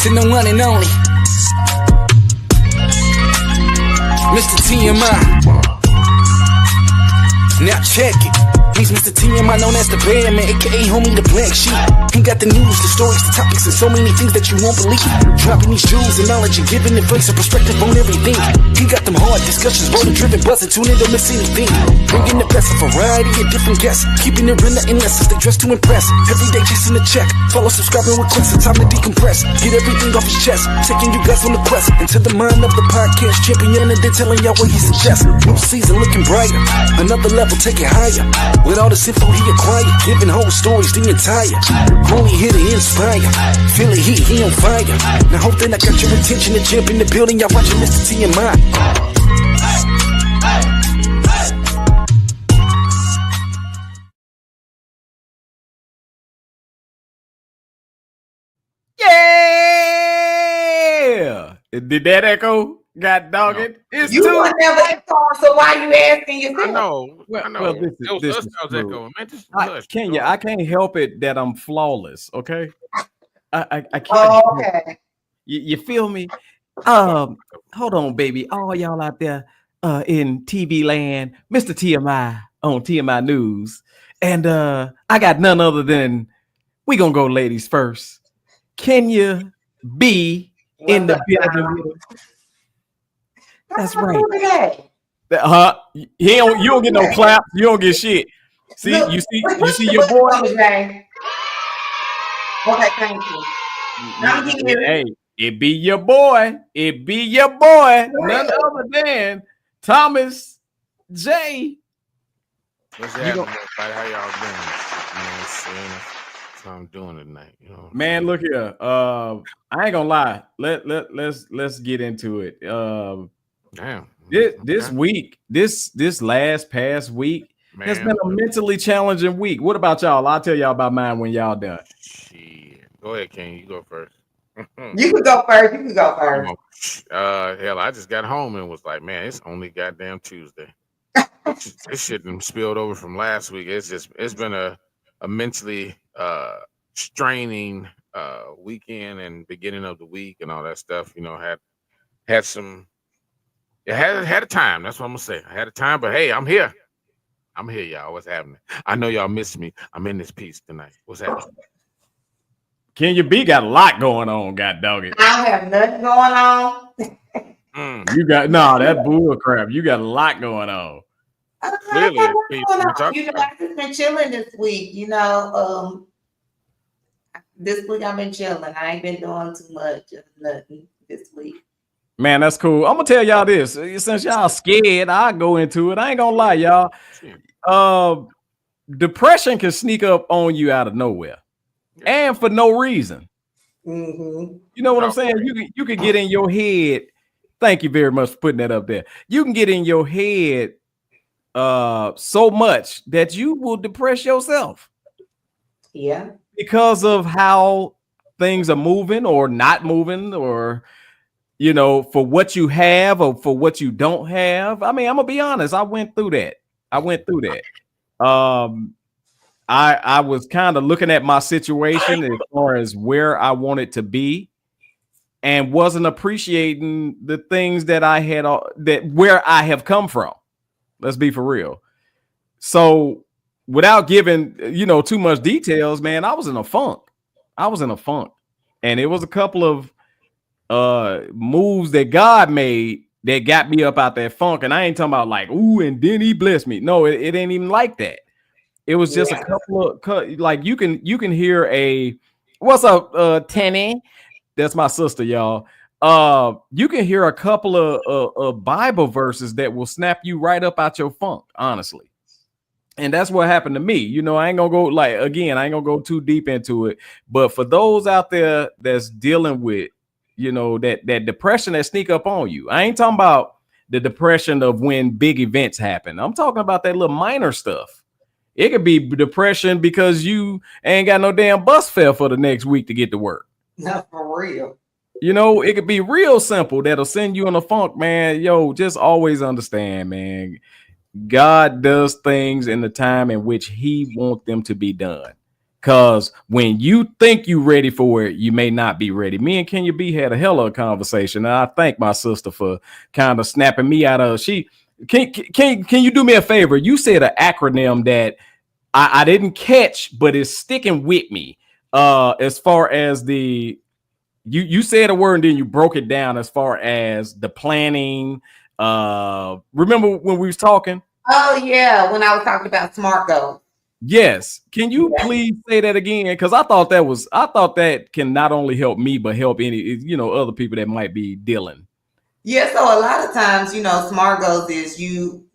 to the one and only Mr. TMI. Now check it. He's Mr. TMI, known as the Bear Man, aka homie the Black Sheep. He got the news, the stories, the topics, and so many things that you won't believe. Dropping these jewels and knowledge and giving advice and perspective on everything. He got them hard discussions, motor-driven, buzzing, tune in, don't miss anything. Bringing the best, a variety of different guests, keeping it real and less as they dress to impress. Every day chasing a check, follow, subscribe, and request. It's time to decompress, get everything off his chest, taking you guys on the quest into the mind of the podcast champion, and then telling y'all what he suggests. New season looking brighter, another level, take it higher. With all this info he acquired, giving whole stories the entire. Only here to inspire. Feel it, he on fire. Now hope that I got your attention. The champ in the building, y'all watching Mr. TMI. Yeah! Did that echo? God dog it. It's you were never echoing, so why you asking yourself? I know. Well, this is echoing, man. I can't help it that I'm flawless, okay? I can't. Oh, okay. You feel me? Hold on, baby. All y'all out there in TV land, Mr. TMI on TMI News. And I got none other than we gonna go ladies first. Can you be in the building? That's right. You don't get no claps. You don't get shit. See, look, you see your boy. Okay, thank you. Hey, it be your boy. It be your boy. None other than Thomas J. What's happening, everybody? How y'all doing? That's what I'm doing tonight. You know, man, look here. I ain't gonna lie. Let's get into it. Damn. This week, this past week, man, has been a mentally challenging week. What about y'all? I'll tell y'all about mine when y'all done. Shit. Go ahead, King. You go first. You can go first. Hell, I just got home and was like, man, it's only goddamn Tuesday. This shit done spilled over from last week. It's been a mentally straining weekend and beginning of the week and all that stuff. You know, had some. It had a time. That's what I'm gonna say. I had a time, but hey, I'm here. I'm here, y'all. What's happening? I know y'all missed me. I'm in this piece tonight. What's happening? Kenya B got a lot going on, god dog it. I don't have nothing going on. You got that bull crap. You got a lot going on. Clearly, I've just been chilling this week. You know, this week I've been chilling. I ain't been doing too much of nothing this week. Man, that's cool. I'm gonna tell y'all this. Since y'all scared, I go into it. I ain't gonna lie, y'all. Depression can sneak up on you out of nowhere, and for no reason. Mm-hmm. You know what I'm saying? You can get in your head. Thank you very much for putting that up there. You can get in your head so much that you will depress yourself. Yeah, because of how things are moving or not moving, or you know, for what you have or for what you don't have. I mean, I'm gonna be honest. I went through that. I was kind of looking at my situation as far as where I wanted to be, and wasn't appreciating the things that I had, where I have come from. Let's be for real. So, without giving too much details, man, I was in a funk. And it was a couple of moves that God made that got me up out that funk. And I ain't talking about like, ooh, and then he blessed me. No, it ain't even like that. It was just a couple of like you can hear a what's up, Tanny? That's my sister, y'all. You can hear a couple of Bible verses that will snap you right up out your funk, honestly. And that's what happened to me. You know, I ain't gonna go too deep into it. But for those out there that's dealing with that depression that sneak up on you. I ain't talking about the depression of when big events happen. I'm talking about that little minor stuff. It could be depression because you ain't got no damn bus fare for the next week to get to work. Not for real. You know, it could be real simple that'll send you in a funk, man. Yo, just always understand, man. God does things in the time in which he wants them to be done. Cause when you think you ready for it, you may not be ready. Me and Kenya B had a hell of a conversation, and I thank my sister for kind of snapping me out of. She can you do me a favor? You said an acronym that I didn't catch, but it's sticking with me. As far as the you said a word and then you broke it down as far as the planning. Remember when we was talking? Oh yeah, when I was talking about SMART goals. Yes. Can you please say that again? Because I thought that can not only help me, but help any, other people that might be dealing. Yeah, so a lot of times, SMART goals is you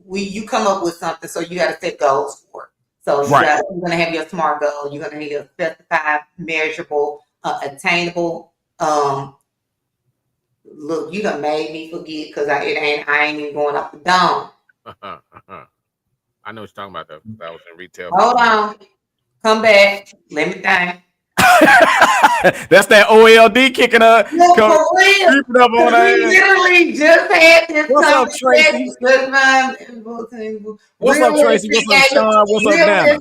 come up with something, so you got to set goals for it. So you're going to have your SMART goal, you're going to have your specified, measurable, attainable. Look, you done made me forget because I ain't even going up the dome. I know what you're talking about though. I was in retail. Hold on. Come back. Let me think. That's that OLD kicking up. No, for real. Up on we literally just had this What's up, Tracy? What's up, Tracy? What's up, Sean? What's up, Nana?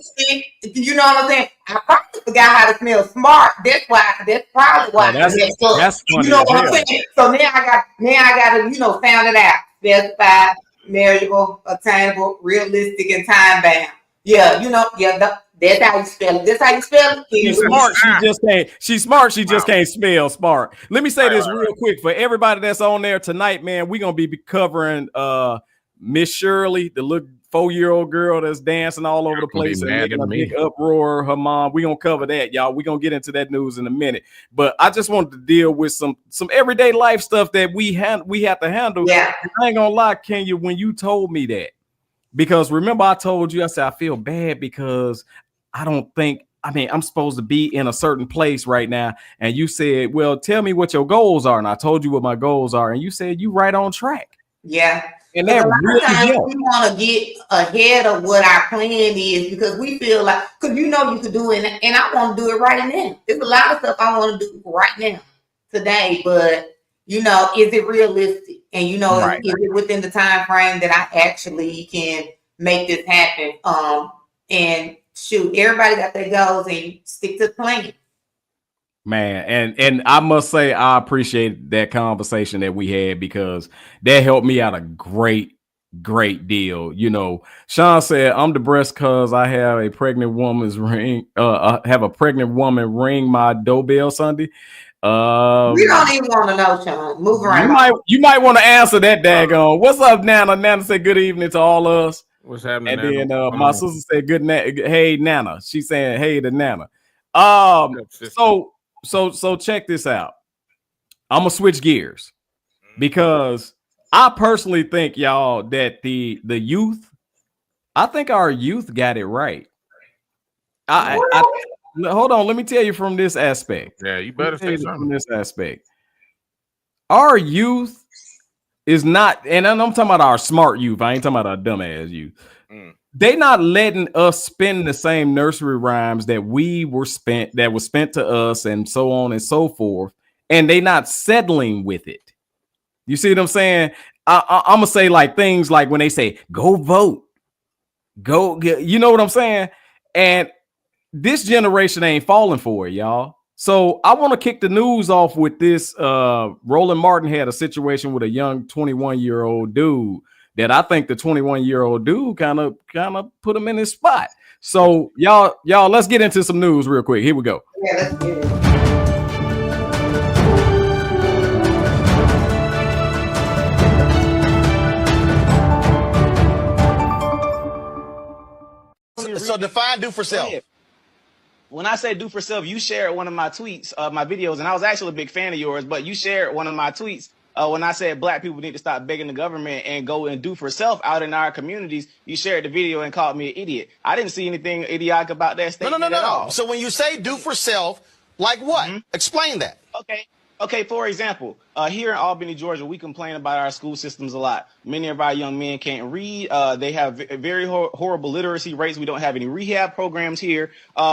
You know what I'm saying? I probably forgot how to smell smart. That's probably why. That's funny. You know what I'm saying? So now I got to, sound it out. Specified, measurable, attainable, realistic, and time bound. Yeah, that's how you spell it. That's how you spell it. She's smart. She's smart. She just can't spell smart. Let me say this real quick for everybody that's on there tonight, man. We're gonna be covering Miss Shirley, the little 4-year-old girl that's dancing all over the place and making a big uproar. Her mom. We're gonna cover that, y'all. We're gonna get into that news in a minute. But I just wanted to deal with some everyday life stuff that we have to handle. Yeah. I ain't gonna lie, Kenya, when you told me that. Because remember, I told you, I said, I feel bad because I'm supposed to be in a certain place right now. And you said, well, tell me what your goals are. And I told you what my goals are. And you said, you right on track. Yeah. And that really we want to get ahead of what our plan is because we feel like, because you could do it. And I want to do it right now. There's a lot of stuff I want to do right now, today. But, is it realistic? And, is it within the time frame that I actually can make this happen? And shoot, everybody got their goals and stick to the plan. Man, and I must say I appreciate that conversation that we had because that helped me out a great deal. Sean said, I'm depressed because I have a pregnant woman's ring. I have a pregnant woman ring my doorbell Sunday. We don't even want to know, Sean. Move around. You might want to answer that daggone. What's up, Nana? Nana said good evening to all of us. What's happening? And then my sister said good hey Nana. She's saying hey to Nana. So check this out. I'm gonna switch gears because I personally think, y'all, that the youth, I think our youth got it right. Hold on, let me tell you from this aspect. Yeah, you better say something. From this aspect. Our youth is not, and I'm talking about our smart youth. I ain't talking about our dumbass youth. They not letting us spend the same nursery rhymes that was spent to us and so on and so forth. And they not settling with it. You see what I'm saying? I'm gonna say like things like when they say, go vote, you know what I'm saying? And this generation ain't falling for it, y'all. So I want to kick the news off with this. Roland Martin had a situation with a young 21-year-old dude that I think the 21-year-old dude kind of put him in his spot. So y'all, let's get into some news real quick. Here we go. Yeah, let's get it. So define do for self. When I say do for self, you shared one of my tweets, my videos, and I was actually a big fan of yours, but you shared one of my tweets when I said black people need to stop begging the government and go and do for self out in our communities. You shared the video and called me an idiot. I didn't see anything idiotic about that statement at all. So when you say do for self, like what? Explain that. Okay. Okay, for example, here in Albany, Georgia, we complain about our school systems a lot. Many of our young men can't read. They have very horrible literacy rates. We don't have any rehab programs here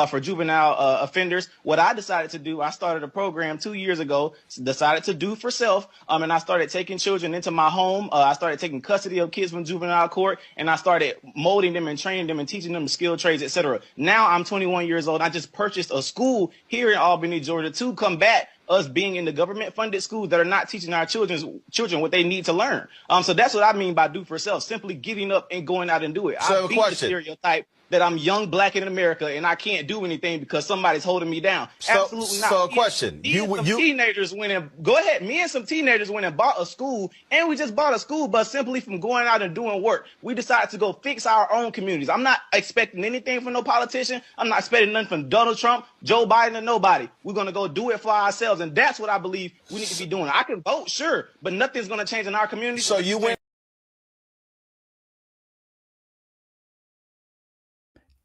for juvenile offenders. What I decided to do, I started a program 2 years ago, decided to do for self, and I started taking children into my home. I started taking custody of kids from juvenile court, and I started molding them and training them and teaching them skilled trades, etc. Now I'm 21 years old. I just purchased a school here in Albany, Georgia, to combat us being in the government-funded schools that are not teaching our children what they need to learn. So that's what I mean by do for self, simply getting up and going out and do it. So I beat the stereotype that I'm young, black, in America, and I can't do anything because somebody's holding me down. Absolutely not. So a question. Teenagers went and go ahead. Me and some teenagers went and bought a school, and we just bought a school bus simply from going out and doing work. We decided to go fix our own communities. I'm not expecting anything from no politician. I'm not expecting nothing from Donald Trump, Joe Biden, or nobody. We're going to go do it for ourselves, and that's what I believe we need to be doing. I can vote, sure, but nothing's going to change in our community. So you went.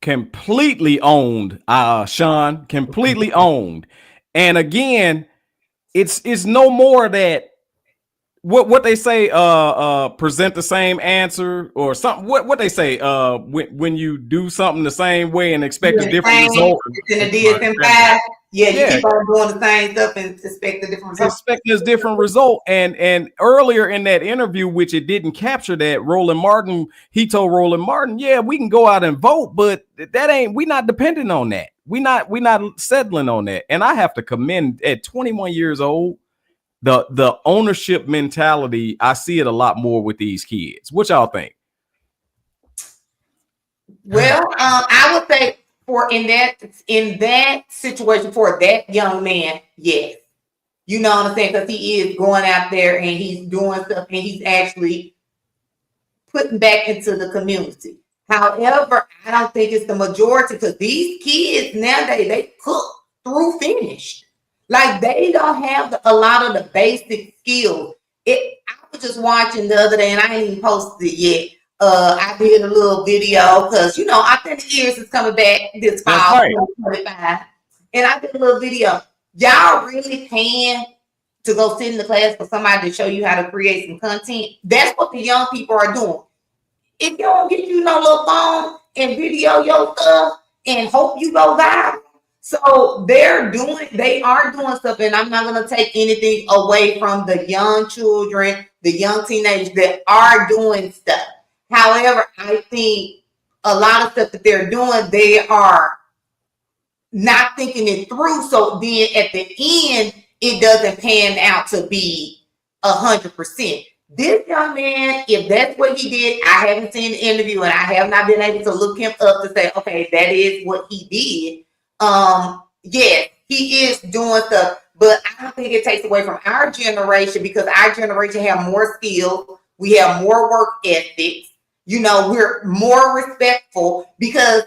Completely owned, Sean, completely owned. And again, it's no more that what they say, present the same answer or something. What they say, when you do something the same way and expect a different result. In the DSM-5, you keep on doing the same stuff and expect a different result. Expect this different result. And earlier in that interview, which it didn't capture that, Roland Martin, he told Roland Martin, yeah, we can go out and vote, but we're not dependent on that. We're not settling on that. And I have to commend at 21 years old, the ownership mentality. I see it a lot more with these kids. What y'all think? Well, I would say in that situation for that young man, yes. You know what I'm saying? Because he is going out there and he's doing stuff and he's actually putting back into the community. However, I don't think it's the majority because these kids nowadays, they cook through finished. Like they don't have a lot of the basic skills. I was just watching the other day and I ain't even posted it yet. I did a little video because, authentic ears is coming back this fall, 2025. And I did a little video. Y'all really paying to go sit in the class for somebody to show you how to create some content? That's what the young people are doing. If you don't get no little phone and video your stuff and hope you go viral. So they are doing stuff, and I'm not going to take anything away from the young children, the young teenagers that are doing stuff. However, I think a lot of stuff that they're doing, they are not thinking it through. So then at the end, it doesn't pan out to be 100%. This young man, if that's what he did, I haven't seen the interview and I have not been able to look him up to say, okay, that is what he did. Yes, he is doing stuff, but I don't think it takes away from our generation because our generation have more skills. We have more work ethics. We're more respectful because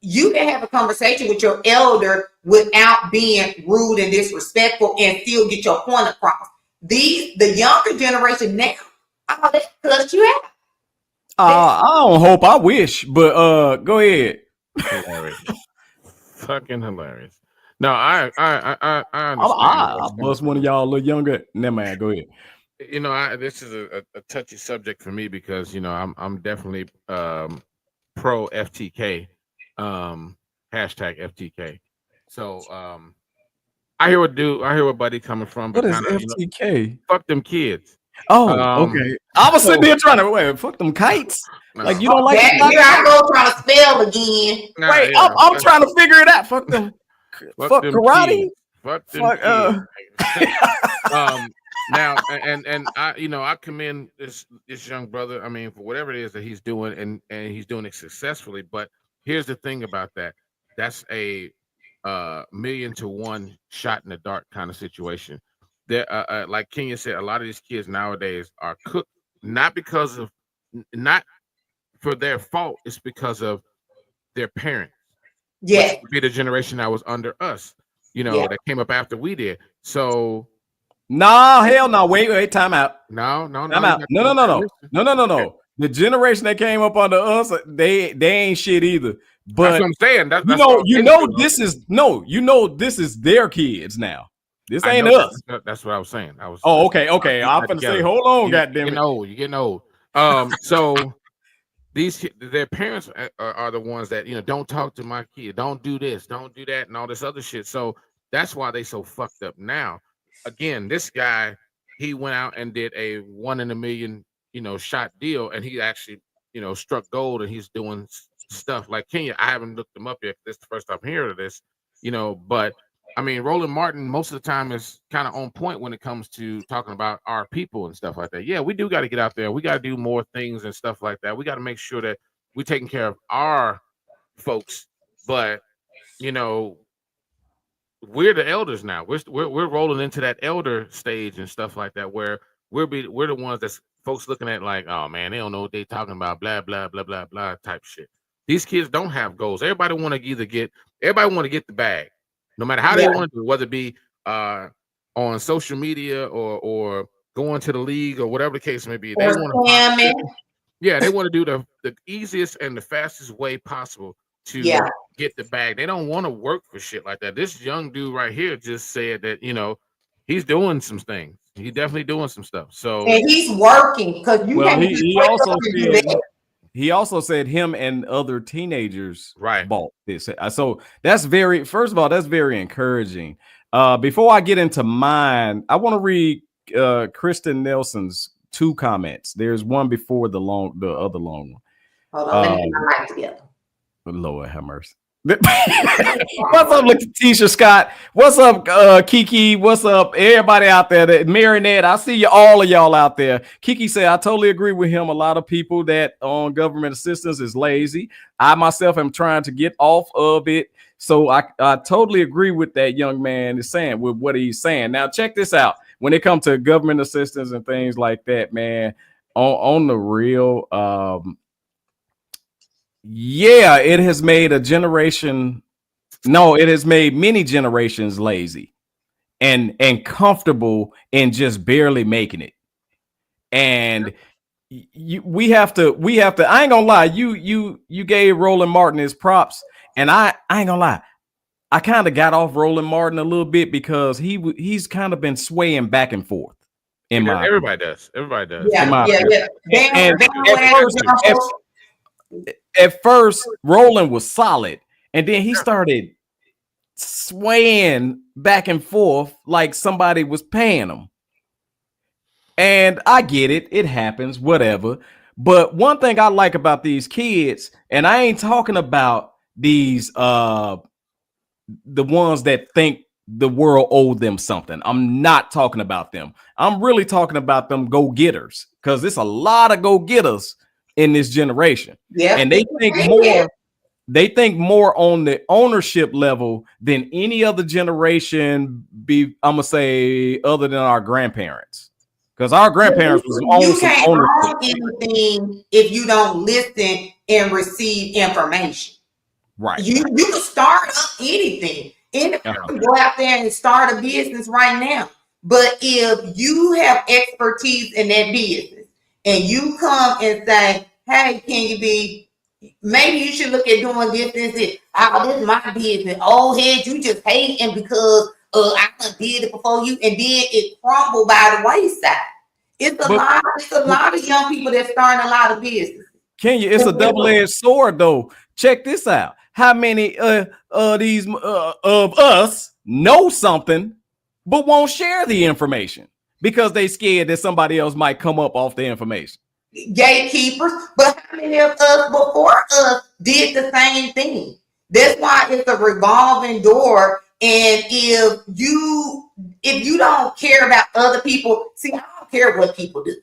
you can have a conversation with your elder without being rude and disrespectful and still get your point across. The younger generation now, they cuss you out. I don't hope. I wish, but go ahead. Hilarious. Fucking hilarious. No, I understand. I bust one of y'all a little younger. Never mind. Go ahead. This is a touchy subject for me because I'm definitely pro FTK, hashtag FTK. So I hear what Buddy coming from. What is FTK? Fuck them kids. Oh, okay. I was sitting there trying to fuck them kites. Like you don't like that? Here I go trying to spell again. Wait, I'm trying to figure it out. Fuck them. Fuck them karate. Kids. Fuck them. Now and I commend this young brother. I mean, for whatever it is that he's doing, and he's doing it successfully. But here's the thing about that: that's a 1,000,000 to 1 shot in the dark kind of situation. There, like Kenya said, a lot of these kids nowadays are cooked not for their fault. It's because of their parents. Yeah, be the generation that was under us. That came up after we did. So. No, hell no. Wait, time out. No. Time out. No. The generation that came up under us, they ain't shit either. But that's what I'm saying. That's this is their kids now. This I ain't know us. that's what I was saying. I was. Oh, okay. I'm finna say, hold on, goddamn it. You're getting old. So their parents are the ones that don't talk to my kid, don't do this, don't do that, and all this other shit. So that's why they so fucked up now. Again, this guy, he went out and did a 1 in a million shot deal, and he actually struck gold, and he's doing stuff like Kenya. I haven't looked him up yet. This is the first time hearing of this, but I mean, Roland Martin most of the time is kind of on point when it comes to talking about our people and stuff like that. Yeah, we do got to get out there. We got to do more things and stuff like that. We got to make sure that we're taking care of our folks. But we're the elders now. We're rolling into that elder stage and stuff like that, where we're the ones that's folks looking at like, oh man, they don't know what they talking about, blah blah blah blah blah type shit. These kids don't have goals. Everybody want to get the bag. No matter how they want to do it, whether it be on social media or going to the league or whatever the case may be. They want to do the easiest and the fastest way possible to get the bag. They don't want to work for shit like that. This young dude right here just said that, he's doing some things. He's definitely doing some stuff. So and he's working because he also said him and other teenagers right bought this. So that's first of all, that's very encouraging. Before I get into mine, I want to read Kristen Nelson's 2 comments. There's one before the other long one. Hold on, let me get my mic together. Lord have mercy. What's up, Letitia Scott? What's up, Kiki? What's up, everybody out there? Marinette, I see all of y'all out there. Kiki said, I totally agree with him. A lot of people that on government assistance is lazy. I myself am trying to get off of it. So I totally agree with that young man is saying, with what he's saying. Now, check this out. When it comes to government assistance and things like that, man, on the real, yeah, it has made a generation. No, it has made many generations lazy and comfortable in just barely making it. And we have to. I ain't gonna lie. You gave Roland Martin his props, and I ain't gonna lie. I kind of got off Roland Martin a little bit because he's kind of been swaying back and forth. Everybody does. Yeah. At first, Roland was solid, and then he started swaying back and forth like somebody was paying him. And I get it. It happens, whatever. But one thing I like about these kids, and I ain't talking about these the ones that think the world owed them something. I'm not talking about them. I'm really talking about them go-getters, because there's a lot of go-getters in this generation. Yeah. And they think more on the ownership level than any other generation, I'm gonna say, other than our grandparents. Because our grandparents was you can't own anything if you don't listen and receive information. Right. You can start up anything. Anybody can go out there and start a business right now. But if you have expertise in that business and you come and say, hey, can you be, maybe you should look at doing this. Oh, this is my business. Old head, you just hating because I did it before you, and then it crumbled by the wayside. It's a lot of young people that starting a lot of business. Kenya, it's a double-edged sword, though. Check this out. How many these of us know something but won't share the information because they scared that somebody else might come up off the information? Gatekeepers, but how many of us before us did the same thing? That's why it's a revolving door. And if you don't care about other people, see, I don't care what people do.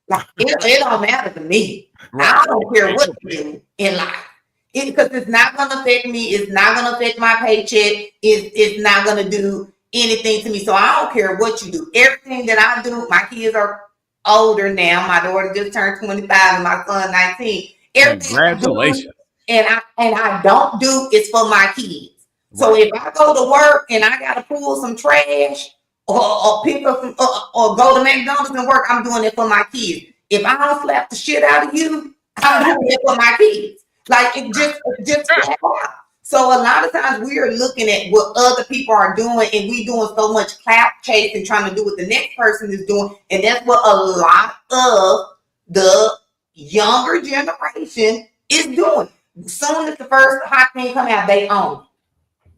Like, it don't matter to me. Right. I don't care what you do in life. Because it's not going to affect me. It's not going to affect my paycheck. It's not going to do anything to me. So I don't care what you do. Everything that I do, my kids are older now. My daughter just turned 25 and my son 19. Congratulations. And I don't do it's for my kids. So if I go to work and I got to pull some trash or pick up some, or go to McDonald's and work, I'm doing it for my kids. If I don't slap the shit out of you, I'm doing it for my kids. Like, it just So a lot of times we are looking at what other people are doing, and we doing so much clout chase and trying to do what the next person is doing, and that's what a lot of the younger generation is doing. As soon as the first hot thing come out, they own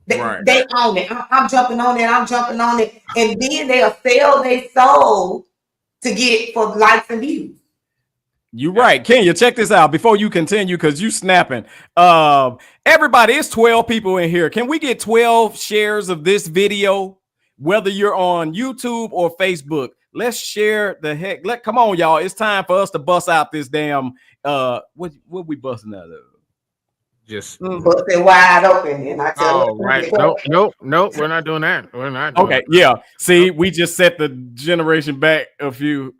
it. They own it. I'm jumping on it. I'm jumping on it, and then they'll sell their soul to get for likes and views. You right. Kenya, check this out before you continue, because you snapping. Everybody, it's 12 people in here. Can we get 12 shares of this video, whether you're on YouTube or Facebook? Let's share the heck. Come on, y'all. It's time for us to bust out this damn what we busting out of? Just bust it wide open, and I tell oh, right. Nope. We're not doing that. We're not doing okay, yeah. See, we just set the generation back a few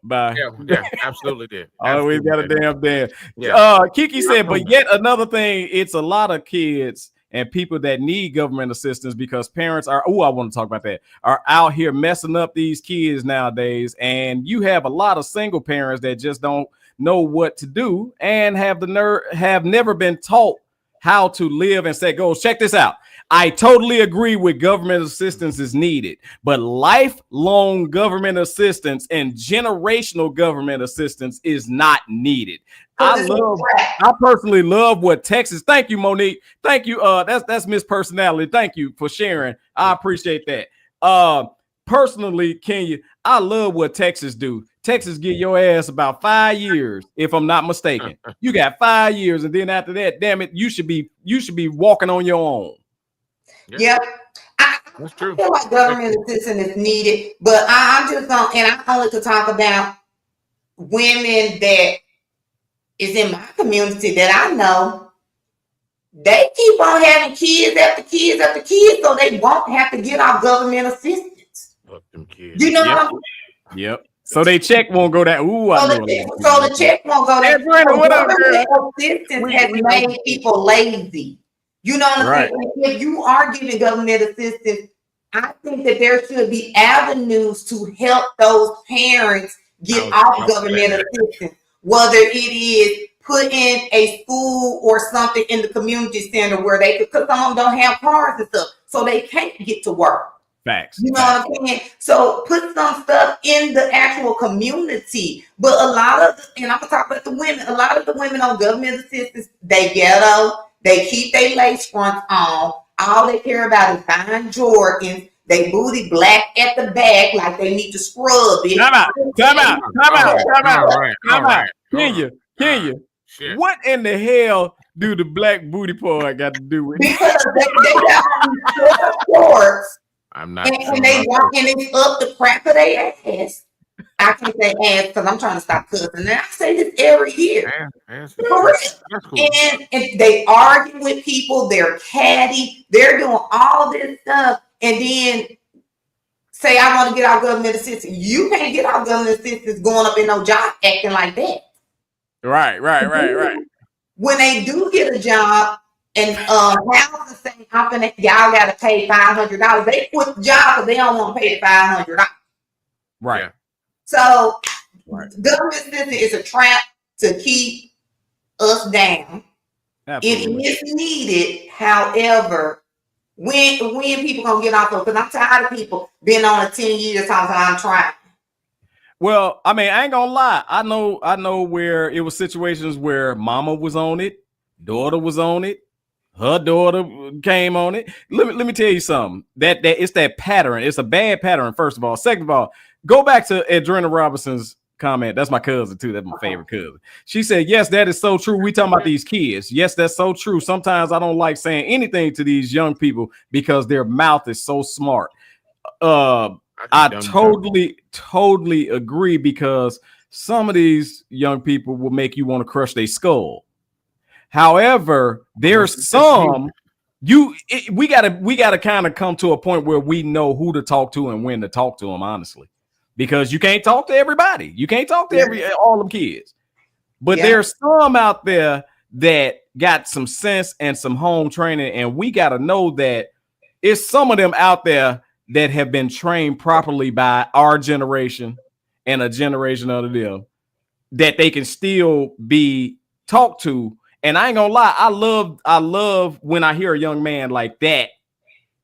by yeah, absolutely did. Oh, we got a damn damn. Yeah. Kiki said, but yet another thing, it's a lot of kids and people that need government assistance because parents are, I want to talk about that, are out here messing up these kids nowadays. And you have a lot of single parents that just don't know what to do and have never been taught how to live and set goals. Check this out. I totally agree with government assistance is needed, but lifelong government assistance and generational government assistance is not needed. I personally love what Texas. Thank you, Monique. Thank you. That's Miss Personality. Thank you for sharing. I appreciate that. Personally, Kenya, I love what Texas do. Texas get your ass about 5 years, if I'm not mistaken. You got 5 years, and then after that, damn it, you should be walking on your own. Yep. That's true. I feel like government assistance is needed, but I'm just going, and I only could talk about women that is in my community that I know. They keep on having kids after kids after kids, so they won't have to get off government assistance. Fuck them kids. You know what I'm saying? Yep. So they check won't go that. Ooh, I know. So the check won't go that. Government assistance has made people lazy. You know what I'm saying? If you are giving government assistance, I think that there should be avenues to help those parents get off government assistance, whether it is put in a school or something in the community center where they could, because some of them don't have cars and stuff, so they can't get to work. Facts. You know what I'm saying? So put some stuff in the actual community. But a lot of, and I'm gonna talk about the women, a lot of the women on government assistance, they ghetto, they keep their lace fronts on. All they care about is buying Jordans. They booty black at the back, like they need to scrub it. Come out. Kenya. What in the hell do the black booty part got to do with it? Because they got shorts. I'm not. And they walking it up the crack of their ass. I can't say ass because I'm trying to stop cussing. And I say this every year. Cool. And they argue with people. They're catty. They're doing all this stuff. And then say, I want to get our government assistance. You can't get our government assistance going up in no job acting like that. Right. When they do get a job, and houses say, y'all got to pay $500. They quit the job because they don't want to pay the $500. Right. So government assistance is a trap to keep us down. Absolutely. It is needed. However, when people gonna get off of, because I'm tired of people being on a 10 years talking I'm trying. Well, I mean, I ain't gonna lie. I know where it was situations where mama was on it, daughter was on it. Her daughter came on it. Let me tell you something. That it's that pattern. It's a bad pattern, first of all. Second of all, go back to Adrena Robinson's comment. That's my cousin, too. That's my favorite cousin. She said, yes, that is so true. We talking about these kids. Yes, that's so true. Sometimes I don't like saying anything to these young people because their mouth is so smart. I totally agree, because some of these young people will make you want to crush their skull. However, there's some we gotta kind of come to a point where we know who to talk to and when to talk to them, honestly, because you can't talk to everybody. You can't talk to all them kids, but there's some out there that got some sense and some home training, and we got to know that it's some of them out there that have been trained properly by our generation and a generation under them, that they can still be talked to And I ain't gonna lie, I love when I hear a young man like that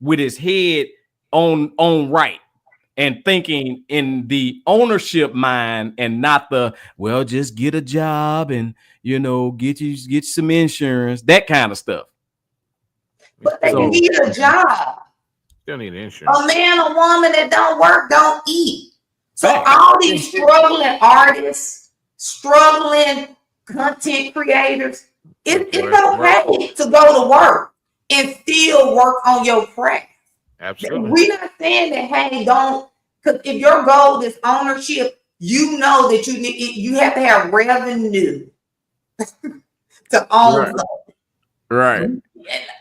with his head on right and thinking in the ownership mind and not the, well, just get a job and get some insurance, that kind of stuff. But they need a job. Still need insurance. A man or woman that don't work don't eat. So all these struggling artists, struggling content creators, it's okay to go to work and still work on your craft. Absolutely. We're not saying that, hey, don't, because if your goal is ownership, you know that you have to have revenue to own something. Right.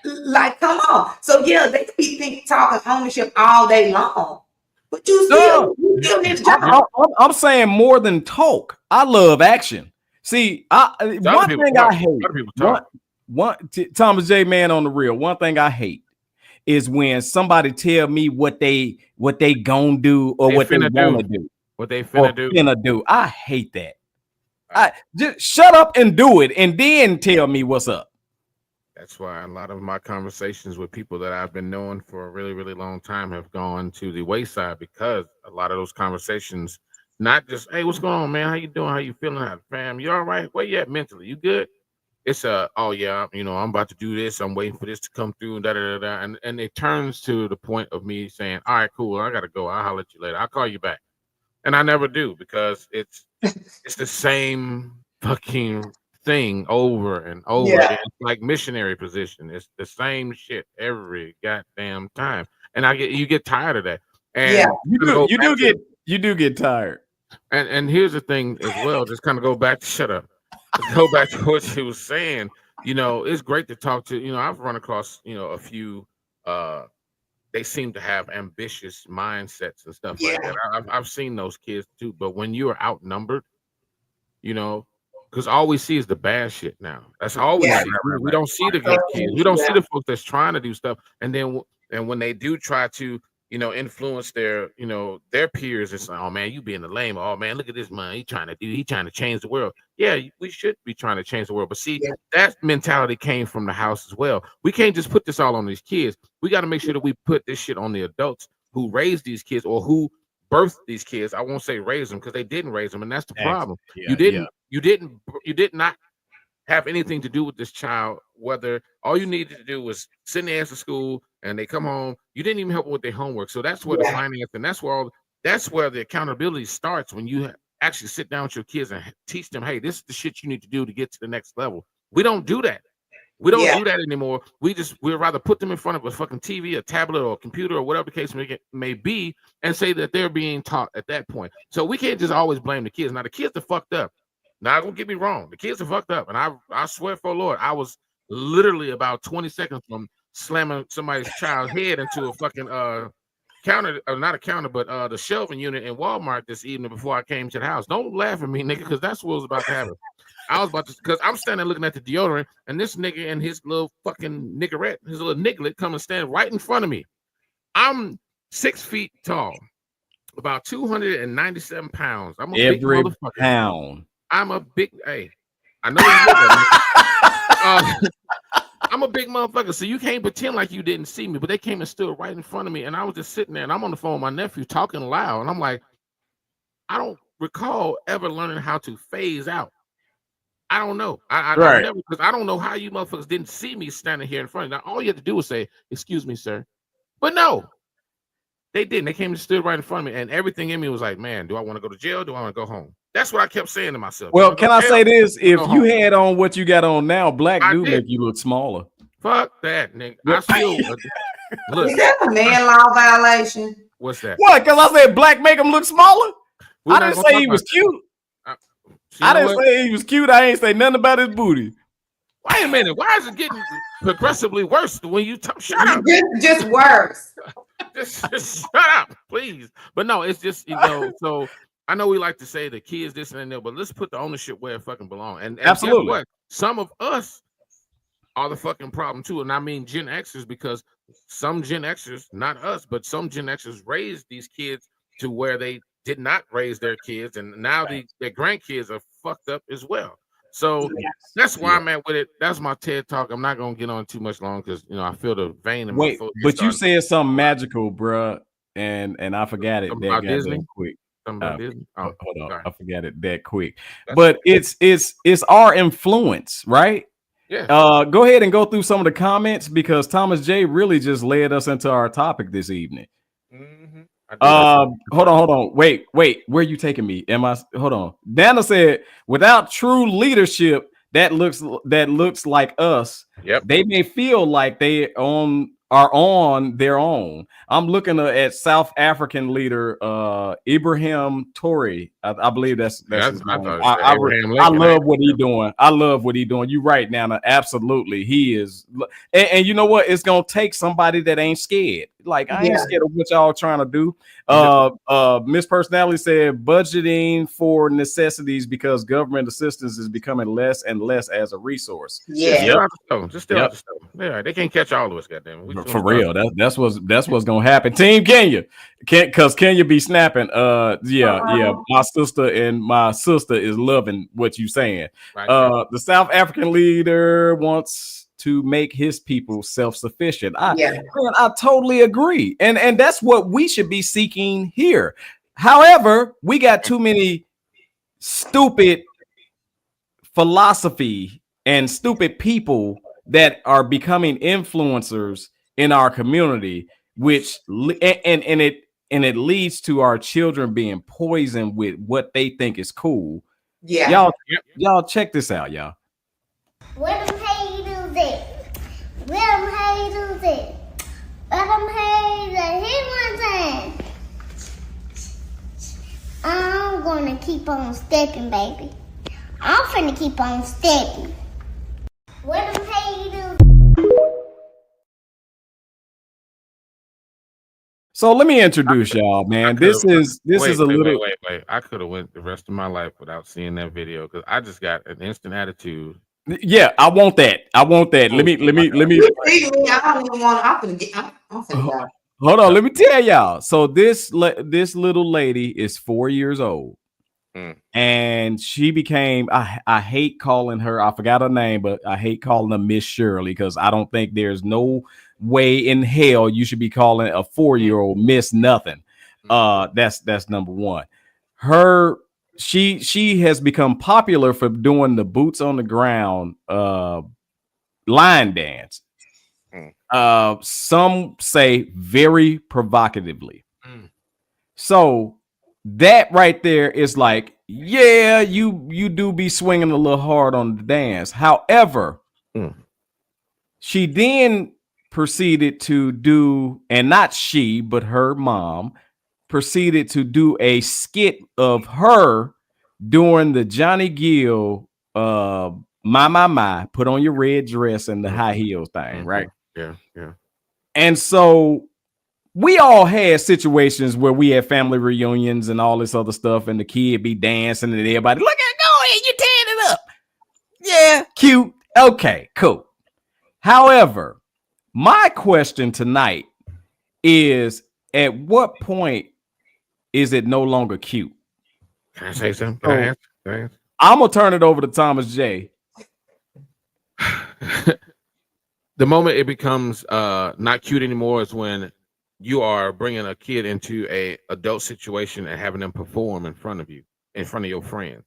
Like, come on. So yeah, they could be talking ownership all day long, but you still need a job. I'm saying more than talk. I love action. See, one thing I hate. Thomas J. Man on the real. One thing I hate is when somebody tell me what they gonna do or what they wanna do. What they finna do. I hate that. I just shut up and do it, and then tell me what's up. That's why a lot of my conversations with people that I've been knowing for a really, really long time have gone to the wayside, because a lot of those conversations, not just, hey, what's going on, man? How you doing? How you feeling? Fam, you all right? Where you at mentally? You good? It's oh yeah, I'm about to do this. I'm waiting for this to come through, and and it turns to the point of me saying, all right, cool, I gotta go. I'll holler at you later. I'll call you back, and I never do, because it's the same fucking thing over and over again. It's like missionary position. It's the same shit every goddamn time, and you get tired of that. And you do get tired. And here's the thing as well. Just kind of go back to go back to what she was saying. It's great to talk to. I've run across a few. They seem to have ambitious mindsets and stuff like that. I've seen those kids too. But when you are outnumbered, because all we see is the bad shit now. That's all we see. We don't see the good kids. We don't see the folks that's trying to do stuff. And then when they do try to, influence their peers, it's like, oh man, you being the lame. Oh man, look at this man. He trying to change the world. Yeah, we should be trying to change the world. But see, that mentality came from the house as well. We can't just put this all on these kids. We got to make sure that we put this shit on the adults who raised these kids or who birthed these kids. I won't say raise them, because they didn't raise them, and that's the problem. You did not have anything to do with this child. Whether all you needed to do was send their ass to school and they come home, you didn't even help them with their homework. So that's where the finance, and that's where the accountability starts, when you actually sit down with your kids and teach them, hey, this is the shit you need to do to get to the next level. We don't do that. We don't do that anymore. We'd rather put them in front of a fucking TV, a tablet, or a computer, or whatever the case may be, and say that they're being taught at that point. So we can't just always blame the kids. Now, the kids are fucked up. Now, don't get me wrong. The kids are fucked up. And I swear for the Lord, I was literally about 20 seconds from slamming somebody's child's head into a fucking counter, or not a counter, but the shelving unit in Walmart this evening before I came to the house. Don't laugh at me, nigga, because that's what was about to happen. I was about to, because I'm standing looking at the deodorant, and this nigga and his little fucking niggerette, his little niglet, come and stand right in front of me. I'm 6 feet tall, about 297 pounds. I'm a big motherfucker. Pound. I'm a big, hey, I know you look at me. I'm a big motherfucker, so you can't pretend like you didn't see me, but they came and stood right in front of me, and I was just sitting there, and I'm on the phone with my nephew talking loud, and I'm like, I don't recall ever learning how to phase out. I don't know. I never, because I don't know how you motherfuckers didn't see me standing here in front of you. Now, all you have to do is say, excuse me, sir. But no, they didn't. They came and stood right in front of me, and everything in me was like, man, do I want to go to jail? Do I want to go home? That's what I kept saying to myself. Well, can I say this? If you had on what you got on now, black do make you look smaller. Fuck that, nigga. I still look. Is that a man law violation? What's that? What? Because I said black make him look smaller? I didn't say he was cute. I didn't say he was cute. I ain't say nothing about his booty. Wait a minute. Why is it getting progressively worse when you talk? Shut up. Just worse. just shut up, please. But no, it's just, so I know we like to say the kids this and that, but let's put the ownership where it fucking belongs. And absolutely, what? Some of us are the fucking problem too. And I mean Gen Xers, because some Gen Xers, not us, but some Gen Xers raised these kids to where they did not raise their kids, and now their grandkids are fucked up as well. So Yeah. that's where I'm at with it. That's my TED talk. I'm not gonna get on too much long because I feel the vein in my Wait, throat. but you said something magical, bruh, and I forgot it Something that about Disney. goddamn quick. Something about Disney. Oh, Hold on, sorry. I forgot it that quick. That's But okay. it's our influence, right? Yeah. Go ahead and go through some of the comments because Thomas J really just led us into our topic this evening. Mm-hmm. Hold on. Wait. Where are you taking me? Hold on. Dana said, without true leadership that looks like us, Yep. they may feel like they are on their own. I'm looking at South African leader Ibrahim Toure. I believe that's his name. I love what he's doing. I love what he's doing. You're right, Nana. Absolutely. He is. And you know what? It's gonna take somebody that ain't scared. Like, I ain't scared of what y'all trying to do. Miss Personality said budgeting for necessities because government assistance is becoming less and less as a resource. Yeah. Just still out the stove. Yeah, they can't catch all of us, goddamn. For real. That's what's gonna happen. Team Kenya. Cause Kenya be snapping. My sister is loving what you saying. The South African leader wants to make his people self-sufficient. I totally agree. And that's what we should be seeking here. However, we got too many stupid philosophy and stupid people that are becoming influencers in our community, which it leads to our children being poisoned with what they think is cool. Yeah. Y'all check this out, y'all. Where them haters at? Where them haters at? Where them haters at? Hit one time. I'm gonna keep on stepping, baby. I'm finna keep on stepping. Where them haters? So let me introduce y'all, man. This is a little. Wait. I could have went the rest of my life without seeing that video because I just got an instant attitude. Yeah, I want that. Let me. I don't even want. I'm finna go. Hold on, let me tell y'all. So this little lady is 4 years old, and she became. I hate calling her. I forgot her name, but I hate calling her Miss Shirley because I don't think there's no way in hell you should be calling a 4-year-old Miss Nothing. That's number one. She has become popular for doing the boots on the ground line dance. Some say very provocatively. So that right there is like, yeah, you do be swinging a little hard on the dance. However, she then proceeded to do, and not she, but her mom proceeded to do a skit of her during the Johnny Gill my put on your red dress and the high heels thing, right? Yeah. And so we all had situations where we had family reunions and all this other stuff, and the kid be dancing and everybody, look at go ahead, you tearing it up. Yeah, cute. Okay, cool. However, my question tonight is, at what point is it no longer cute? Can I say something? Can I answer? I'm gonna turn it over to Thomas J. The moment it becomes not cute anymore is when you are bringing a kid into a adult situation and having them perform in front of you, in front of your friends.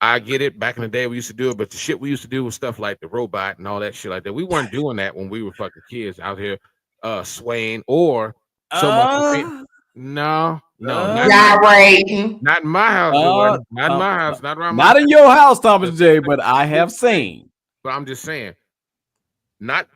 I get it. Back in the day, we used to do it, but the shit we used to do was stuff like the robot and all that shit like that. We weren't doing that when we were fucking kids out here swaying or so much. No, gyrating. not in my house. Not in my house. Not around. Not in your house, Thomas J. But I have seen. But I'm just saying, not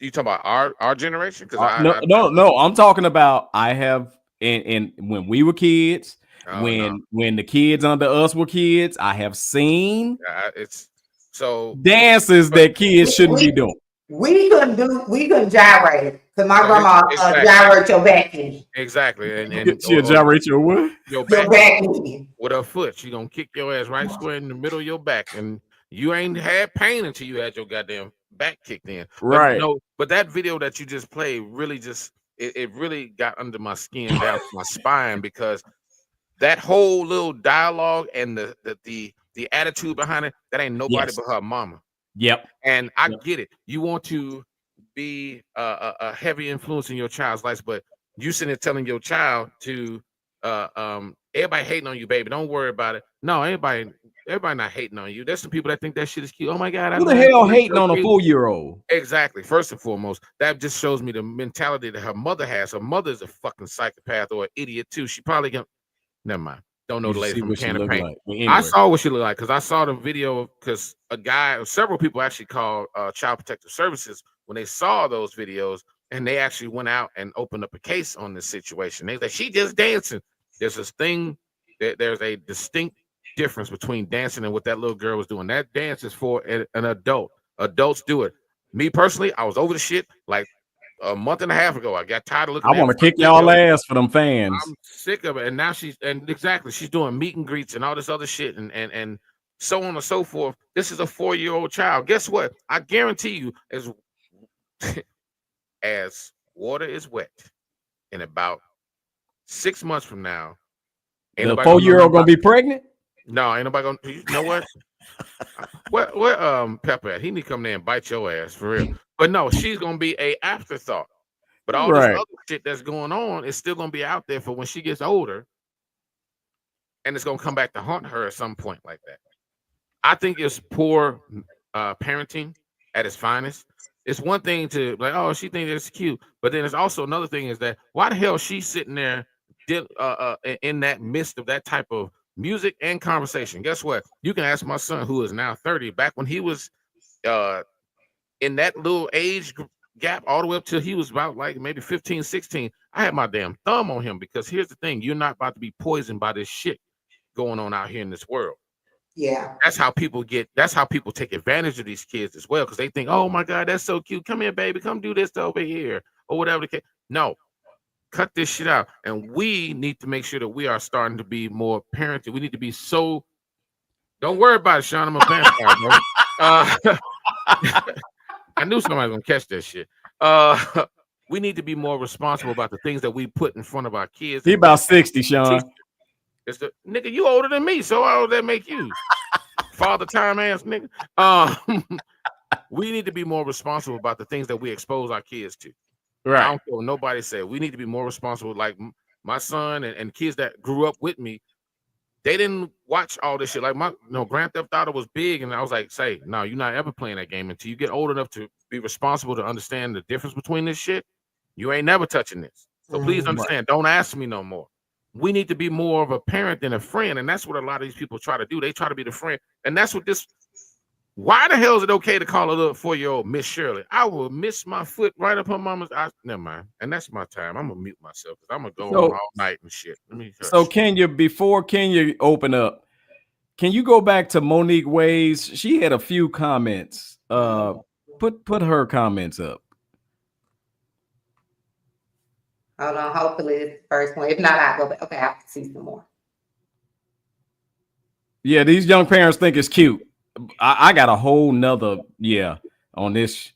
you talking about our generation? Because no. I'm talking about I have in when we were kids. When the kids under us were kids, I have seen it's so dances that kids shouldn't be doing. We couldn't gyrate because my grandma gyrate your back knee. Exactly, and she'll gyrate your what? Your back knee with her foot. She gonna kick your ass right square in the middle of your back, and you ain't had pain until you had your goddamn back kicked in. Right. But that video that you just played really it really got under my skin down to my spine because that whole little dialogue and the the attitude behind it, that ain't nobody but her mama. Yep. And I get it. You want to be a heavy influence in your child's life, but you sitting there telling your child to everybody hating on you, baby. Don't worry about it. No, everybody not hating on you. There's some people that think that shit is cute. Oh my God. Who the hell hating on a 4-year-old? Exactly. First and foremost, that just shows me the mentality that her mother has. Her mother is a fucking psychopath or an idiot too. She probably gonna never mind. Don't know the lady from a can of paint. Like. Anyway. I saw what she looked like because I saw the video because several people actually called Child Protective Services when they saw those videos, and they actually went out and opened up a case on this situation. They said she just dancing. There's this thing that there's a distinct difference between dancing and what that little girl was doing. That dance is for an adult. Adults do it. Me personally, I was over the shit like a month and a half ago. I got tired of looking. I want to kick y'all ass for them fans. I'm sick of it. And now she's doing meet and greets and all this other shit and so on and so forth. This is a 4-year-old child. Guess what? I guarantee you, as water is wet, in about 6 months from now, the 4-year-old gonna be pregnant? No, ain't nobody gonna. You know what? where Pepper at? He need to come there and bite your ass for real. But no, she's gonna be a afterthought. But all this other shit that's going on is still gonna be out there for when she gets older, and it's gonna come back to haunt her at some point like that. I think it's poor parenting at its finest. It's one thing to like, oh, she thinks it's cute, but then it's also another thing is that why the hell she's sitting there in that midst of that type of music and conversation. Guess what? You can ask my son, who is now 30, back when he was in that little age gap all the way up till he was about like maybe 15, 16. I had my damn thumb on him because here's the thing. You're not about to be poisoned by this shit going on out here in this world. Yeah. That's how people take advantage of these kids as well because they think, oh my God, that's so cute. Come here, baby. Come do this over here or whatever the case. No. Cut this shit out. And we need to make sure that we are starting to be more parented. We need to be so. Don't worry about it, Sean. I'm a vampire, bro. I knew somebody was gonna catch that shit. We need to be more responsible about the things that we put in front of our kids. He about 60, Sean. It's the nigga, you older than me, so how does that make you? Father time ass nigga. We need to be more responsible about the things that we expose our kids to. Right. I don't care what nobody said. We need to be more responsible. Like my son and kids that grew up with me, they didn't watch all this shit. Like Grand Theft Auto was big, and I was like, say, no, you're not ever playing that game until you get old enough to be responsible to understand the difference between this shit. You ain't never touching this. So please understand, don't ask me no more. We need to be more of a parent than a friend, and that's what a lot of these people try to do. They try to be the friend, and that's what this. Why the hell is it okay to call a little 4-year-old Miss Shirley? I will miss my foot right up her mama's. Never mind. And that's my time. I'm gonna mute myself because I'm gonna go on all night and shit. So before Kenya open up, can you go back to Monique Ways? She had a few comments. Put her comments up. Hold on. Hopefully it's the first one. If not, I'll go back. Okay, I have to see some more. Yeah, these young parents think it's cute. I got a whole nother on this.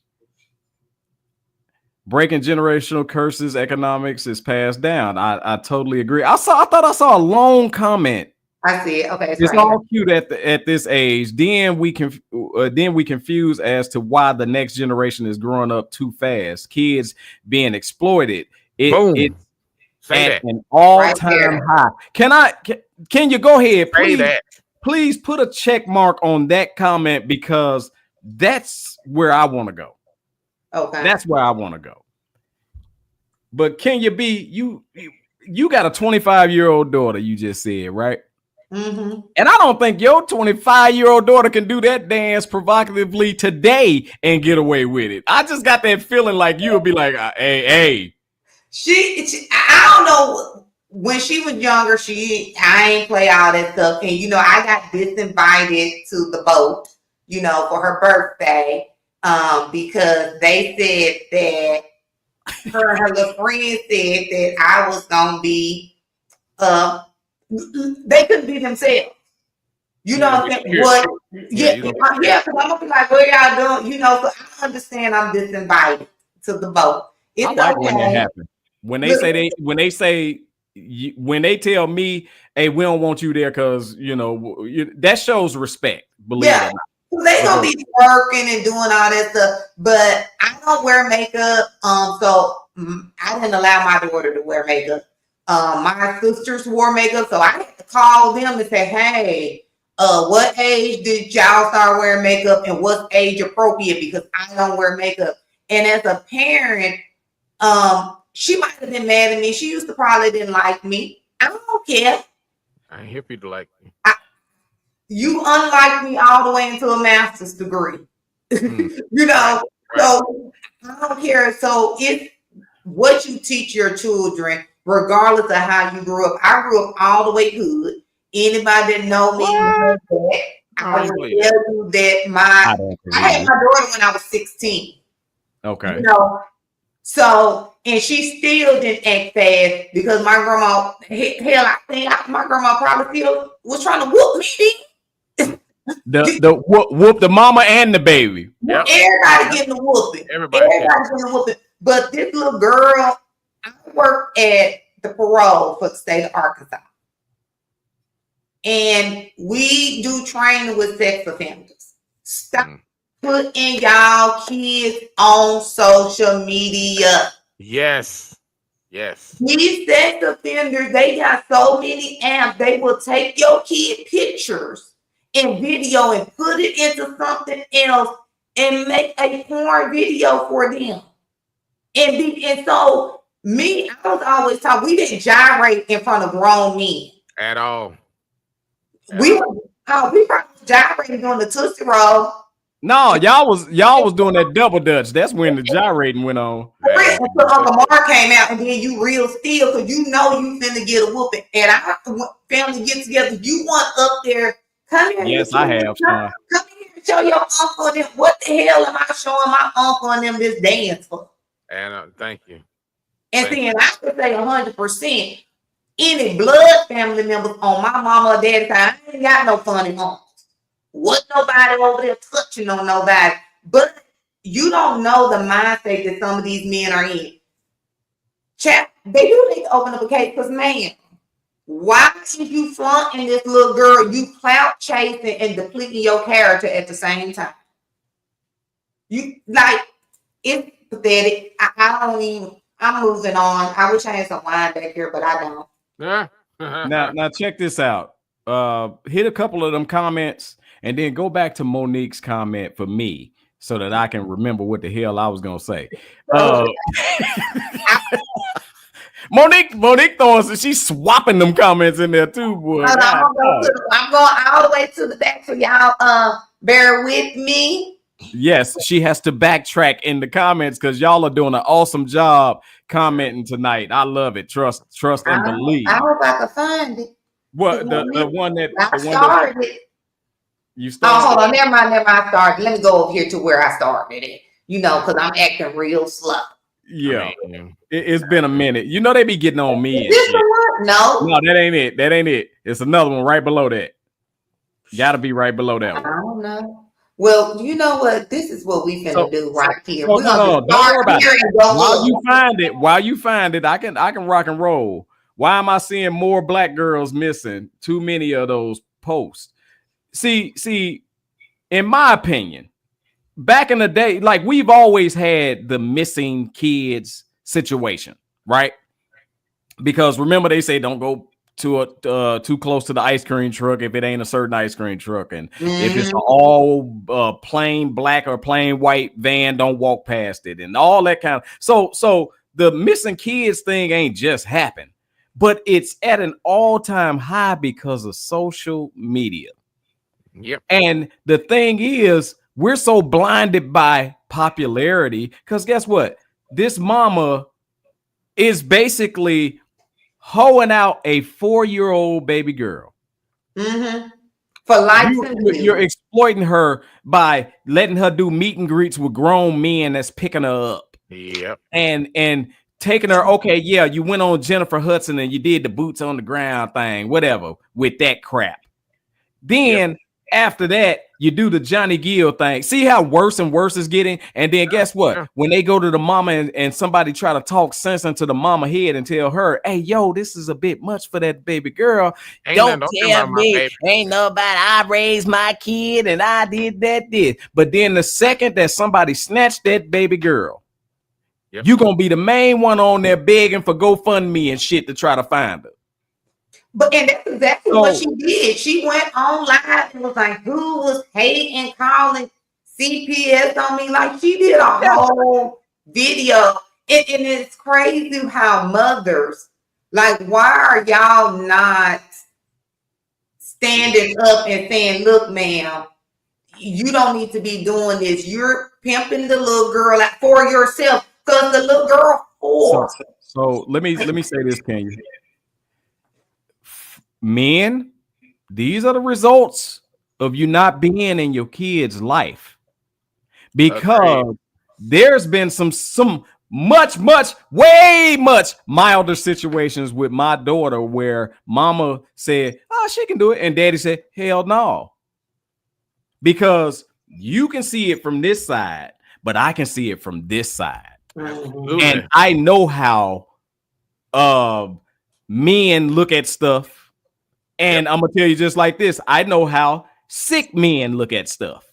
Breaking generational curses, economics is passed down. I totally agree. I thought I saw a long comment. I see it. Okay, it's all cute at this age. Then we confuse as to why the next generation is growing up too fast. Kids being exploited. It's at an all-time high. Can you go ahead, please? Please put a check mark on that comment because that's where I want to go. Okay. That's where I want to go. But can you be you got a 25-year-old daughter, you just said, right? Mm-hmm. And I don't think your 25-year-old daughter can do that dance provocatively today and get away with it. I just got that feeling like you would be like, hey. I don't know. When she was younger, I ain't play all that stuff. And, I got disinvited to the boat, for her birthday, because they said that her little friend said that I was going to be, they couldn't be themselves. You know what I'm saying? What? Yeah, because I'm going to be like, what y'all doing? So I understand I'm disinvited to the boat. It's I like okay. when that happens. When they say when they tell me, "Hey, we don't want you there," because that shows respect. Believe it or not. They gonna be working and doing all that stuff, but I don't wear makeup. So I didn't allow my daughter to wear makeup. My sisters wore makeup, so I had to call them and say, "Hey, what age did y'all start wearing makeup, and what's age appropriate?" Because I don't wear makeup. And as a parent, she might have been mad at me. She used to probably didn't like me. I don't care. I ain't hear people like me. You unlike me all the way into a master's degree. Right. So I don't care. So it's what you teach your children, regardless of how you grew up. I grew up all the way hood. Anybody that know me, I will tell you that I had my daughter when I was 16. Okay. So, and she still didn't act fast because my grandma, hell, I think my grandma probably still was trying to whoop me. The whoop the mama and the baby. Yep. Everybody getting the whooping. Everybody getting the whooping. But this little girl, I worked at the parole for the state of Arkansas. And we do training with sex offenders. Stop putting y'all kids on social media. Yes. These sex offenders, they got so many apps. They will take your kid pictures and video and put it into something else and make a porn video for them. And so I was always taught we didn't gyrate in front of grown men at all. We probably gyrating on the Tootsie Roll. No, y'all was doing that double dutch. That's when the gyrating went on. Until Uncle Mark came out, and then you real still because you finna get a whooping. And our family get together. You want up there? Come here. Yes, I have. Come here and show your uncle and them. What the hell am I showing my uncle and them this dance for? And thank you. And then I could say 100%. Any blood family members on my mama or daddy's side, I ain't got no funny homes. Wasn't nobody over there touching on nobody. But you don't know the mindset that some of these men are in. Chat, they do need to open up a case because, man, why should you flaunting this little girl, you clout chasing and depleting your character at the same time? It's pathetic. I'm moving on. I wish I had some wine back here, but I don't. Now check this out. Hit a couple of them comments and then go back to Monique's comment for me so that I can remember what the hell I was gonna say. Monique throwing, she's swapping them comments in there too, boy. I'm going all the way to the back, so y'all bear with me. Yes, she has to backtrack in the comments because y'all are doing an awesome job commenting tonight. I love it. Trust and believe. I hope I can find it. What the one that I started it. You started? Oh, hold on. Never mind. I started. Let me go over here to where I started it. Because I'm acting real slow. Yeah, it's been a minute. They be getting on me. Is this the one? No, that ain't it. That ain't it. It's another one right below that. Got to be right below that one. I don't know. Well, you know what? This is what we finna do right here. We're gonna don't worry about it. While you find it, I can rock and roll. Why am I seeing more black girls missing? Too many of those posts. See, in my opinion, back in the day, like we've always had the missing kids situation, right? Because remember they say don't go too close to the ice cream truck if it ain't a certain ice cream truck, and if it's an all plain black or plain white van, don't walk past it, and all that kind of. So the missing kids thing ain't just happened, but it's at an all-time high because of social media. Yep. And the thing is, we're so blinded by popularity because guess what? This mama is basically hoeing out a 4-year-old baby girl. For life. You're exploiting her by letting her do meet and greets with grown men that's picking her up. Yep. And taking her, okay, yeah, you went on Jennifer Hudson and you did the boots on the ground thing, whatever, with that crap. Then after that, you do the Johnny Gill thing. See how worse and worse it's getting? And then guess what? Yeah. When they go to the mama and somebody try to talk sense into the mama head and tell her, hey, yo, this is a bit much for that baby girl. Don't tell me, ain't nobody, I raised my kid and I did that. But then the second that somebody snatched that baby girl, you're going to be the main one on there begging for GoFundMe and shit to try to find her. But and that's exactly what she did. She went on live and was like, who was hating, calling CPS on me? Like, she did a whole video. And it's crazy how mothers, like, why are y'all not standing up and saying, look, ma'am, you don't need to be doing this. You're pimping the little girl out for yourself because the little girl So let me say this, can you? Men, these are the results of you not being in your kid's life, because there's been some much way much milder situations with my daughter where mama said, oh, she can do it, and daddy said, hell no, because you can see it from this side, but I can see it from this side. And I know how men look at stuff. And I'm gonna tell you just like this. I know how sick men look at stuff.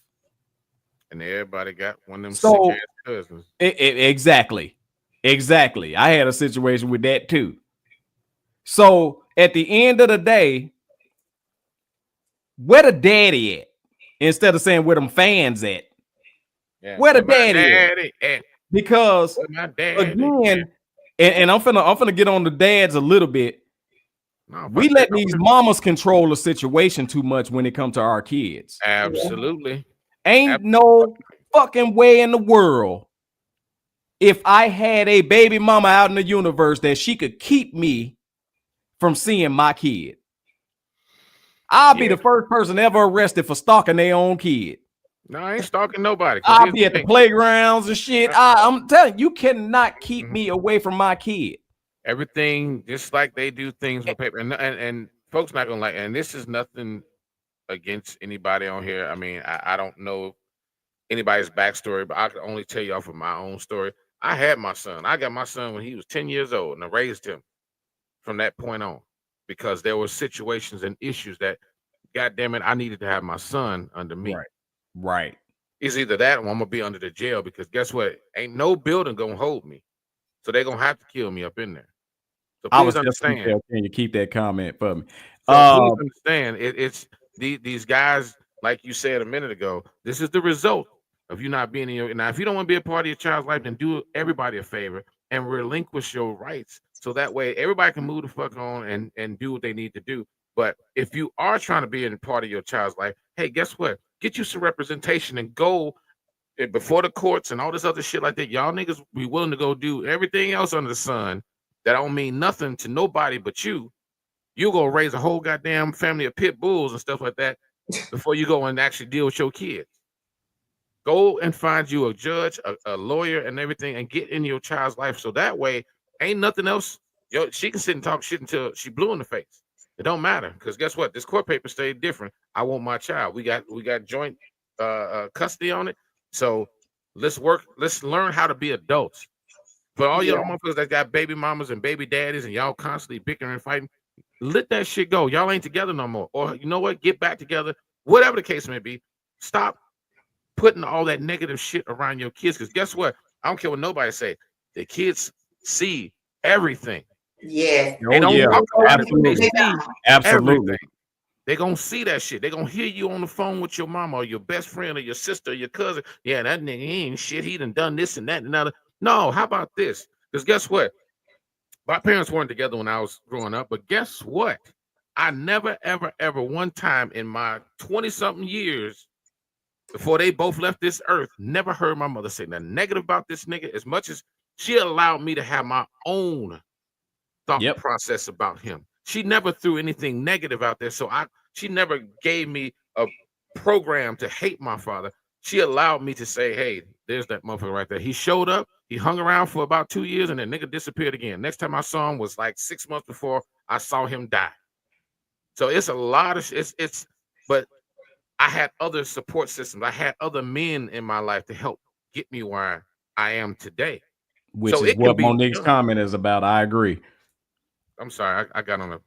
And everybody got one of them sick ass cousins. Exactly. I had a situation with that too. So at the end of the day, where the daddy at? Instead of saying where them fans at. Yeah. Where the daddy at? Because again, and I'm finna get on the dads a little bit. No, we let these mamas control the situation too much when it comes to our kids. Absolutely. Ain't no fucking way in the world if I had a baby mama out in the universe that she could keep me from seeing my kid. I'll be the first person ever arrested for stalking their own kid. No, I ain't stalking nobody. I'll be at the playgrounds and shit. I'm telling you, cannot keep me away from my kid. Everything, just like they do things with paper, and folks not gonna like. And this is nothing against anybody on here. I mean, I don't know anybody's backstory, but I can only tell you off of my own story. I had my son. I got my son when he was 10 years old, and I raised him from that point on because there were situations and issues that, goddamn it, I needed to have my son under me. Right. It's either that or I'm gonna be under the jail because guess what? Ain't no building gonna hold me, so they're gonna have to kill me up in there. So please understand. Can you keep that comment for me? So please understand, it's these guys, like you said a minute ago. This is the result of you not being in your. Now, if you don't want to be a part of your child's life, then do everybody a favor and relinquish your rights, so that way everybody can move the fuck on and do what they need to do. But if you are trying to be a part of your child's life, hey, guess what? Get you some representation and go before the courts and all this other shit like that. Y'all niggas be willing to go do everything else under the sun. That don't mean nothing to nobody but you. You go raise a whole goddamn family of pit bulls and stuff like that before you go and actually deal with your kids. Go and find you a judge, a lawyer, and everything, and get in your child's life. So that way, ain't nothing else. She can sit and talk shit until she blue in the face. It don't matter because guess what? This court paper stayed different. I want my child. We got joint custody on it. So let's learn how to be adults. For all y'all motherfuckers that got baby mamas and baby daddies and y'all constantly bickering and fighting, let that shit go. Y'all ain't together no more. Or you know what? Get back together. Whatever the case may be. Stop putting all that negative shit around your kids. Because guess what? I don't care what nobody say. The kids see everything. Yeah. They don't talk about it. They see Absolutely. everything. They're going to see that shit. They're going to hear you on the phone with your mama or your best friend or your sister or your cousin. Yeah, that nigga ain't shit. He done this and that and another. No, how about this? Because guess what? My parents weren't together when I was growing up, but guess what? I never, ever, ever one time in my 20-something years before they both left this earth, never heard my mother say nothing negative about this nigga, as much as she allowed me to have my own thought process about him. She never threw anything negative out there. So she never gave me a program to hate my father. She allowed me to say, hey, there's that motherfucker right there. He showed up. He hung around for about 2 years and then nigga disappeared again. Next time I saw him was like 6 months before I saw him die. So it's a lot of but I had other support systems. I had other men in my life to help get me where I am today. Which So is it can what be Monique's done. comment is about. I agree. I'm sorry, I got on a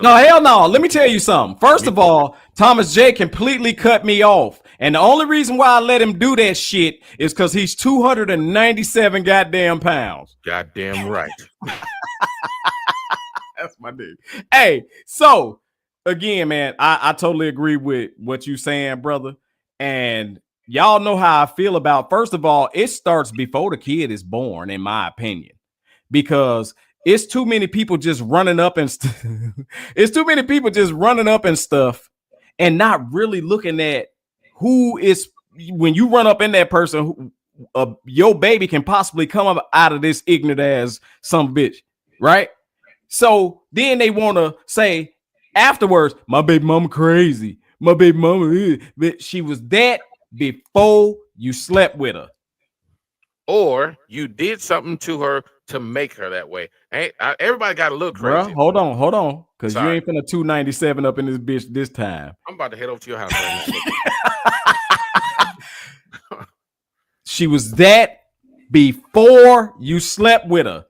No, hell no. Let me tell you something. First of all, Thomas J completely cut me off. And the only reason why I let him do that shit is because he's 297 goddamn pounds. Goddamn right. That's my dude. Hey, so again, man, I totally agree with what you saying, brother. And y'all know how I feel about, first of all, it starts before the kid is born, in my opinion, because it's too many people just running up and it's too many people just running up and stuff and not really looking at who is, when you run up in that person, your baby can possibly come up out of this ignorant ass some bitch, right? So then they want to say afterwards, my baby mama crazy. My baby mama, but she was that before you slept with her. Or you did something to her to make her that way. Everybody got a little crazy. Bruh, hold on. Because you ain't finna 297 up in this bitch this time. I'm about to head over to your house right now. She was that before you slept with her.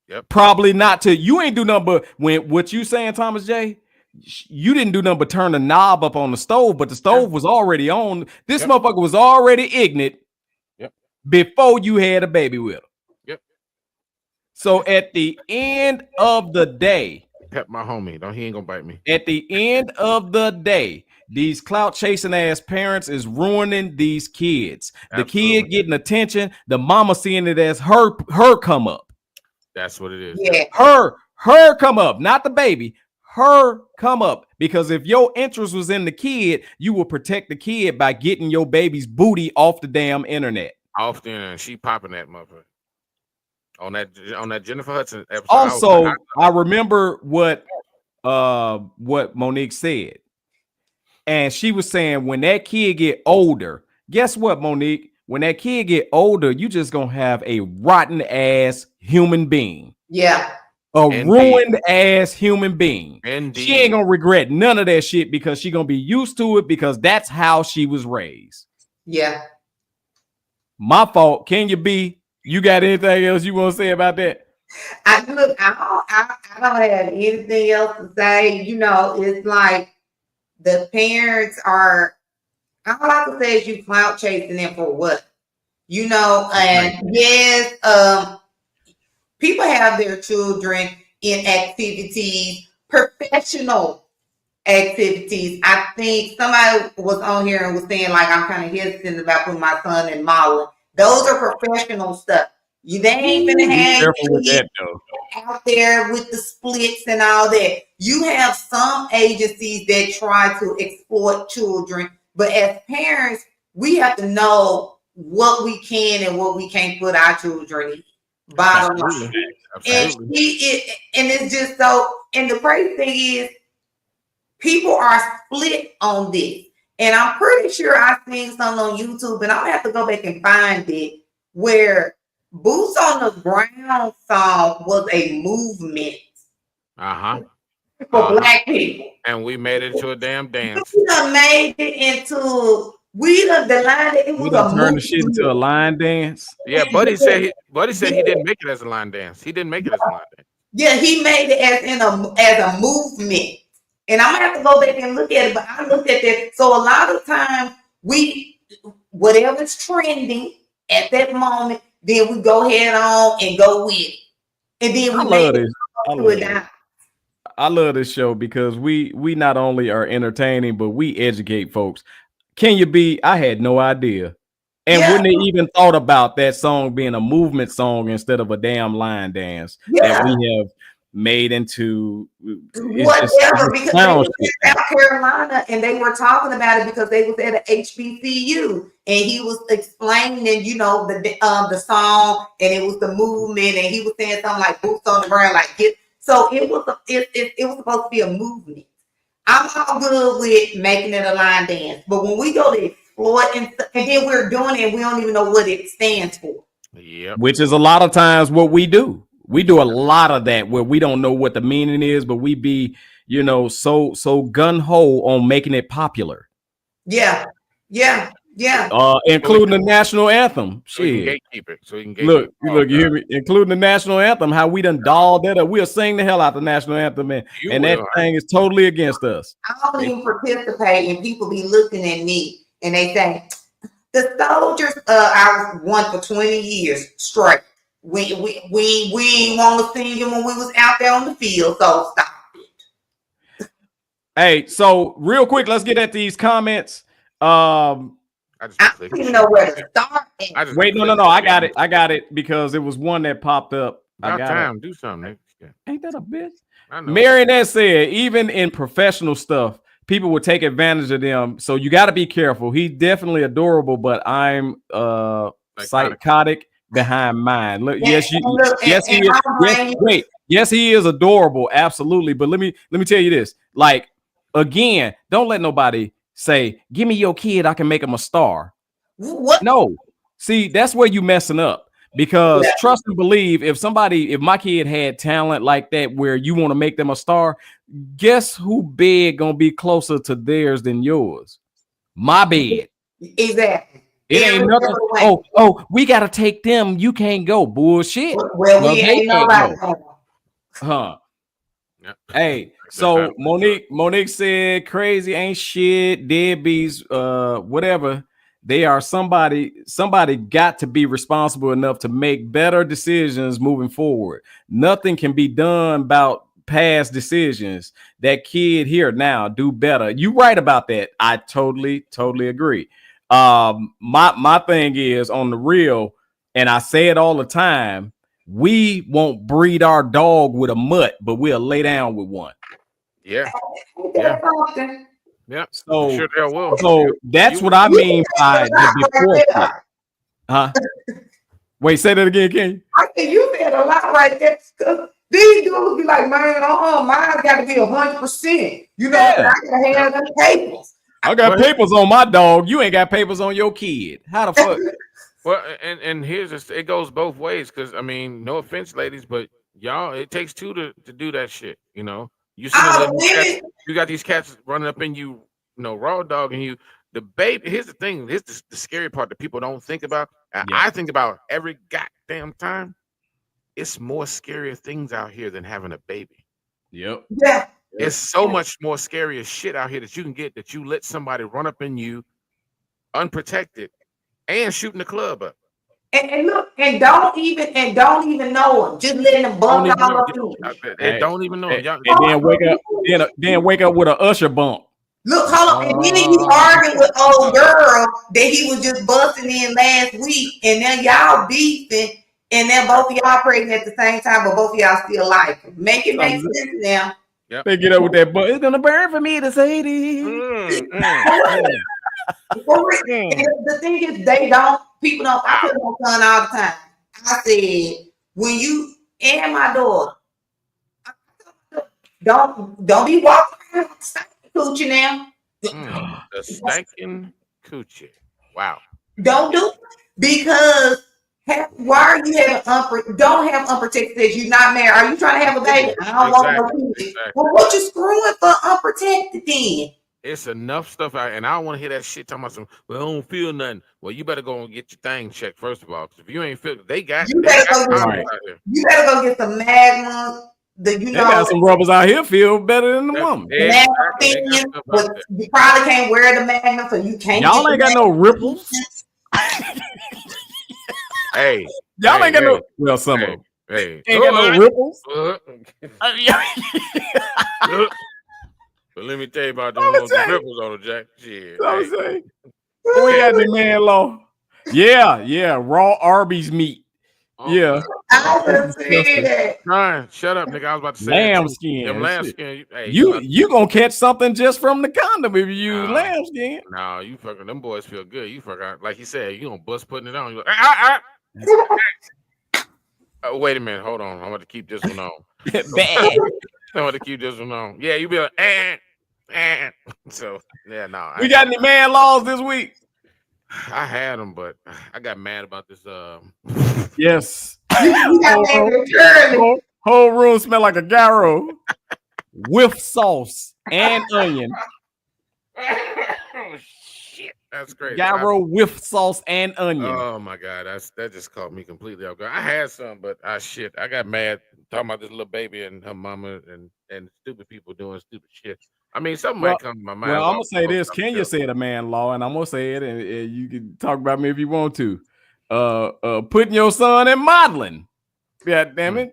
Yep. Probably not to, you ain't do nothing but, when what you saying, Thomas J, you didn't do nothing but turn the knob up on the stove, but the stove was already on. This motherfucker was already ignorant before you had a baby with her. Yep. So at the end of the day, pet my homie. He ain't gonna bite me. At the end of the day, these clout chasing ass parents is ruining these kids. Absolutely. The kid getting attention, the mama seeing it as her come up. That's what it is. Yeah. Her come up, not the baby. Her come up, because if your interest was in the kid, you will protect the kid by getting your baby's booty off the damn internet. Off the internet, she popping that motherfucker on that Jennifer Hudson episode. Also, I remember what Monique said, and she was saying when that kid get older, guess what, Monique? When that kid get older, you just gonna have a rotten ass human being. Yeah. Ruined ass human being. Indeed. She ain't gonna regret none of that shit because she gonna be used to it because that's how she was raised. Yeah. My fault. Can you be? You got anything else you want to say about that? I don't have anything else to say. You know, it's like the parents are, all I can say is you clout chasing them for what? You know, and yes, people have their children in activities, professional activities. I think somebody was on here and was saying, like, I'm kind of hesitant about putting my son in modeling. Those are professional stuff. They ain't gonna have kids out there with the splits and all that. You have some agencies that try to exploit children, but as parents, we have to know what we can and what we can't put our children in. Bottom line. And it's just so, and the crazy thing is, people are split on this. And I'm pretty sure I've seen something on YouTube, and I'll have to go back and find it, where Boots on the Ground song was a movement for Black people. And we made it into a damn dance. We done made it into, we done turned the shit into a line dance. Yeah, Buddy said he didn't make it as a line dance. He didn't make it as a line dance. Yeah, he made it as a movement. And I'm gonna have to go back and look at it, but I looked at that. So a lot of times whatever's trending at that moment, then we go head on and go with it. And then I love this show because we not only are entertaining, but we educate folks. Can you be? I had no idea. And wouldn't they even thought about that song being a movement song instead of a damn line dance that we have made into whatever? Because they were in South Carolina and they were talking about it because they was at an HBCU and he was explaining, you know, the song, and it was the movement, and he was saying something like boots on the ground, like get. So it was supposed to be a movement. I'm all good with making it a line dance, but when we go to exploit and then we're doing it and we don't even know what it stands for. Yeah, which is a lot of times what we do. We do a lot of that where we don't know what the meaning is, but we be, you know, so gun ho on making it popular. Yeah. Including the national anthem. So he Shit. can gatekeep it. So he can gatekeep Look, it. you hear me? Including the national anthem, how we done dolled that up. We'll sing the hell out the national anthem, and that thing is totally against us. I don't even participate, and people be looking at me and they say, the soldiers, I was one for 20 years straight. We ain't want to sing them when we was out there on the field, so stop it. Hey, so real quick, let's get at these comments. I don't even know where to start. Wait, no, I got it because it was one that popped up. I got time. it. Do something. Ain't that a bitch? I know. Marionette said, even in professional stuff, people will take advantage of them. So you got to be careful. He's definitely adorable, but I'm psychotic behind mine. Look, yes, he is. Yes, he is adorable, absolutely. But let me tell you this. Like, again, don't let nobody say, "Give me your kid, I can make him a star." What? No, see, that's where you messing up. Because trust and believe, if my kid had talent like that where you want to make them a star, guess who bed gonna be closer to theirs than yours? My bed. Exactly. It ain't nothing. Oh, we gotta take them. You can't go. Bullshit. Well, we ain't nobody. Huh. Yep. Hey, so Monique said crazy ain't shit, deadbeats, whatever. They are somebody got to be responsible enough to make better decisions moving forward. Nothing can be done about past decisions. That kid here now do better. You right about that. I totally agree. My thing is on the real, and I say it all the time, we won't breed our dog with a mutt, but we'll lay down with one. Yeah. Yeah. So, sure they will. So that's what I mean by the before. Huh? Wait, say that again, Ken. I think you said a lot right there. These dudes be like, man, mine's got to be 100%. You know, I gotta have them papers. I got papers on my dog. You ain't got papers on your kid. How the fuck? Well, and here's this, it goes both ways, because I mean, no offense, ladies, but y'all, it takes two to do that shit. You know, you got these cats running up in you, raw dog, and you. The baby. Here's the thing. Here's the scary part that people don't think about. I think about every goddamn time. It's more scarier things out here than having a baby. Yep. Yeah. It's so much more scarier shit out here that you can get, that you let somebody run up in you unprotected and shooting the club up. And look, and don't even know him. Just letting them bump all up in you. And don't even know him. And then wake up with an usher bump. Look, hold on, and then you arguing with old girl that he was just busting in last week, and then y'all beefing, and then both of y'all pregnant at the same time, but both of y'all still like him. Make sense now. Yep. They get up with that, but it's gonna burn for me to say this. The thing is, people don't. I tell my son all the time. I said, when you and my daughter, don't be walking around coochie now. The stinking coochie. Wow. Don't do it, because why are you having don't have unprotected sex? You're not married. Are you trying to have a baby? I don't want no kids. Well, what you screwing for unprotected then? It's enough stuff out, and I don't want to hear that shit talking about some. Well, I don't feel nothing. Well, you better go and get your thing checked first of all, because if you ain't feel, you better go get some Magnum. They got some rubbers out here feel better than the woman. But you probably can't wear the Magnum, so you can't. Y'all ain't got no ripples. Hey, y'all ain't got no. Well, some of them. Hey, ain't got no ripples. But let me tell you about the ripples on the jack. Shit. We got the man law. Yeah, raw Arby's meat. Yeah. I was saying that. Ryan, shut up, nigga. I was about to say lambskin. Lambskin. Hey, you gonna catch something just from the condom if you use lambskin. No, you fucking them boys feel good. You fucking like he said, you gonna bust putting it on. You like, wait a minute, hold on. I'm going to keep this one on. Bad. I'm going to keep this one on. Yeah, you be like, So yeah, no. We got any man laws this week? I had them, but I got mad about this. Yes. Whole room smell like a gyro. with sauce and onion. Oh shit, that's crazy. Gyro with sauce and onion. Oh my god, that just caught me completely off guard. I had some, but I got mad talking about this little baby and her mama and stupid people doing stupid shit. I mean, something might come to my mind. Well, I'm gonna say this. Kenya said a man law, and I'm gonna say it, and you can talk about me if you want to. Putting your son in modeling. God damn it.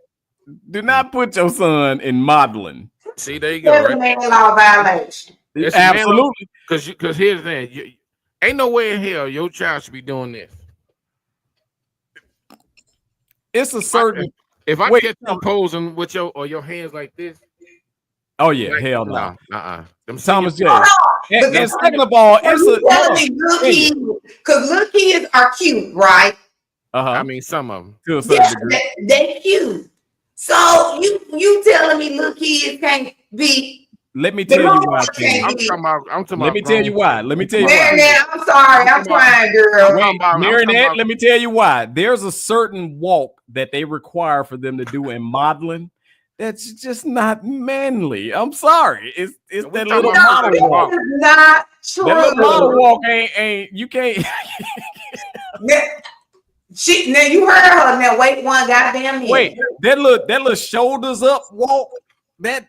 Do not put your son in modeling. See, there you go. That's a man law violation. Absolutely. Because here's the thing. Ain't no way in hell your child should be doing this. It's a certain. If I catch you posing with your hands like this. Oh yeah, hell no. Thomas J. And second of all, it's because little kids are cute, right? I mean, some of them. To a certain degree. They cute. So you telling me little kids can't be? Let me tell you why. I'm talking Let me tell you why. Let me tell you why. I'm sorry. I'm trying, girl. Marinette, let me tell you why. There's a certain walk that they require for them to do in modeling that's just not manly. I'm sorry. It's that little model walk. Not true. That little model walk ain't you can't. Now you heard her. Now wait one goddamn minute. Wait, that little shoulders up walk. That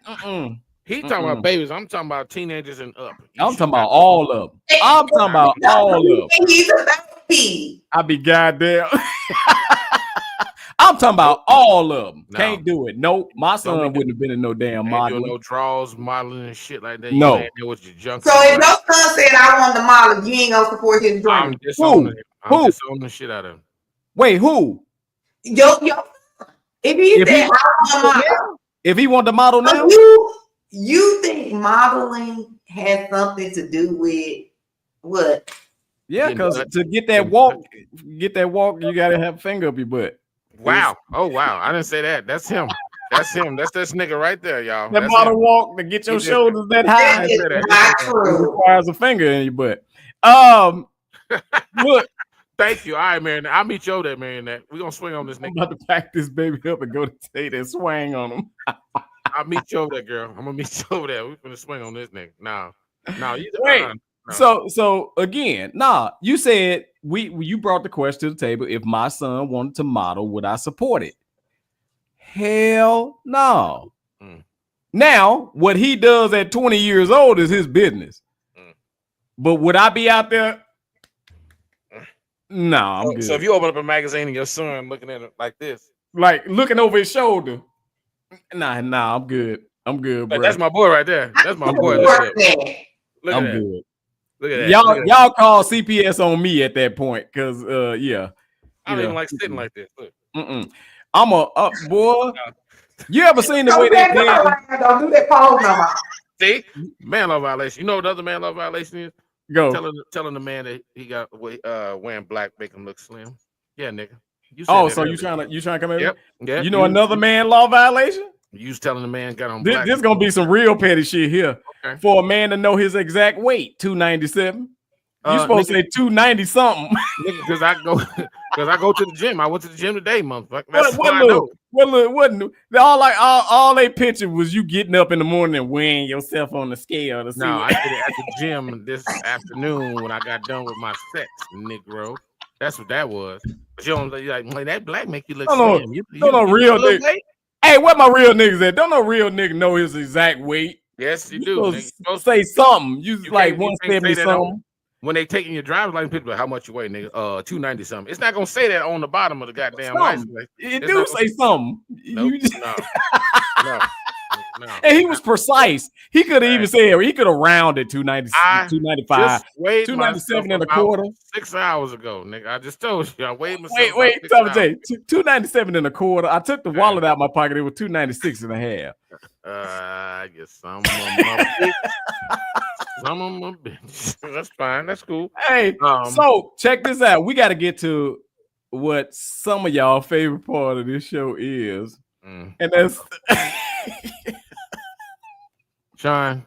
He talking about babies. I'm talking about teenagers and up. I'm talking about all of them. I'm talking about all of them. He's a baby. I be goddamn. I'm talking about all of them. No. Can't do it. Nope. My son wouldn't have been in no damn modeling. No draws, modeling and shit like that. No. With your junk. So if your son said I want to model, you ain't gonna support his dream. I'm disowning the shit out of him. Wait, who? Yo. If he wanted to model now. You think modeling has something to do with what? Yeah, because to get that walk, you gotta have a finger up your butt. Wow. Oh wow. I didn't say that. That's him. That's him. That's this nigga right there, y'all. That model walk to get your shoulders that high. It requires a finger in your butt. Look. Thank you. All right, man. I'll meet you over there, man. We're gonna swing on this nigga. I'm about to pack this baby up and go to Tate and swing on him. I'll meet you over there, girl. I'm gonna meet you over there. We're gonna swing on this nigga. No. Wait. So again, you said you brought the question to the table. If my son wanted to model, would I support it? Hell no. Now, what he does at 20 years old is his business. But would I be out there? No, I'm good. So if you open up a magazine and your son looking at it like this, like looking over his shoulder, nah, I'm good. I'm good, bro. That's my boy right there. That's my boy. Look at I'm that. good. Look at that. Y'all call CPS on me at that point, cause yeah. I don't even like sitting like this. Look. I'm a boy. You ever seen the way they dance? Don't do that pose no more. See, man law violation. You know what the other man law violation is? Go telling the man that he got wearing black make him look slim. Yeah, nigga. You trying to come in? Yep. Yeah. You know another man law violation? You was telling the man got on black. This gonna be some real petty shit here. Okay. For a man to know his exact weight, 297. You supposed to say 290 something. Because I go to the gym. I went to the gym today, motherfucker. All they picture was you getting up in the morning and weighing yourself on the scale to see. No, I did it at the gym this afternoon when I got done with my sets, Negro. That's what that was. But you don't like that black make you look slim. Don't no real nigga. Hey, where my real niggas at? Don't no real nigga know his exact weight. Yes, you do. You supposed to say something. You like 170 something. When they taking your driver's license picture, how much you weigh, nigga? 290 something. It's not gonna say that on the bottom of the goddamn license. It do say something. Nope, no. And he was precise. He could have even said he could have rounded 290, 295, 297 and a quarter. 6 hours ago, nigga. I just told you. I weighed myself. Wait, Tommy J. 297 and a quarter. I took the wallet out of my pocket. It was 296 and a half. I guess some of my some of my bitch. That's fine. That's cool. Hey, so check this out. We got to get to what some of y'all favorite part of this show is, and that's Sean.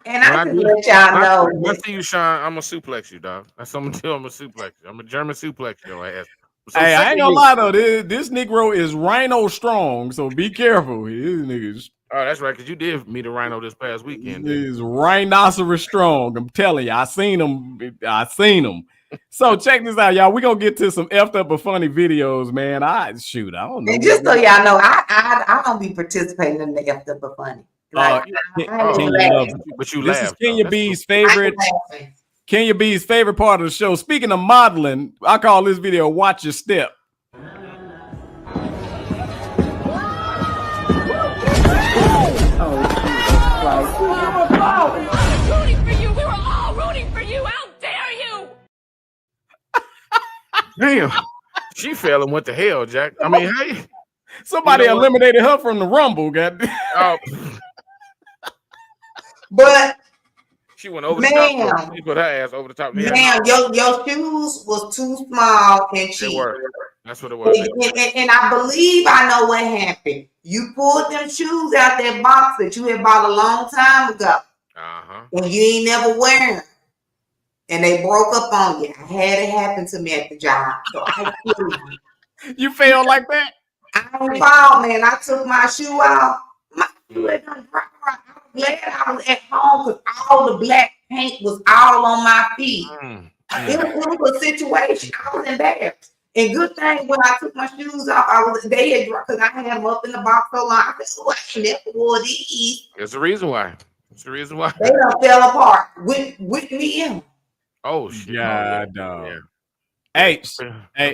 And I can let y'all know. When I see you, Sean, I'm gonna suplex you, dog. That's something to I'm gonna suplex you. I'm a German suplex your ass. So I ain't gonna lie though. This Negro is rhino strong, so be careful. This nigga's Oh, that's right, because you did meet a rhino this past weekend. He's rhinoceros strong. I'm telling you, I seen him. So check this out, y'all. We're gonna get to some effed up but funny videos, man. I don't know. And just so y'all know, I don't be participating in the effed up but funny. Like, But you this laughed. is Kenya B's favorite. laughing. Kenya B's favorite part of the show. Speaking of modeling, I call this video "Watch Your Step." Rooting for you. We were all rooting for you. How dare you? Damn. She fell and went to hell, Jack. I mean, how you... Somebody eliminated her from the Rumble, goddamn. Oh. But she went over the top. She put her ass over the top. Man, your shoes was too small and cheap. They were. That's what it was. And I believe I know what happened. You pulled them shoes out that box that you had bought a long time ago. And you ain't never wear them. And they broke up on you. I had it happen to me at the job. So I feel you. You feel like that? I don't fall, man. I took my shoe off. My shoe had done drop. I was glad I was at home because all the black paint was all on my feet. It was a situation. I was embarrassed. And good thing when I took my shoes off, they had dropped because I had them up in the box so long. I said, "Oh, I ain't never wore these." There's the reason why. It's the reason why. They done fell apart with me in. Oh shit! Yeah, dog. Hey,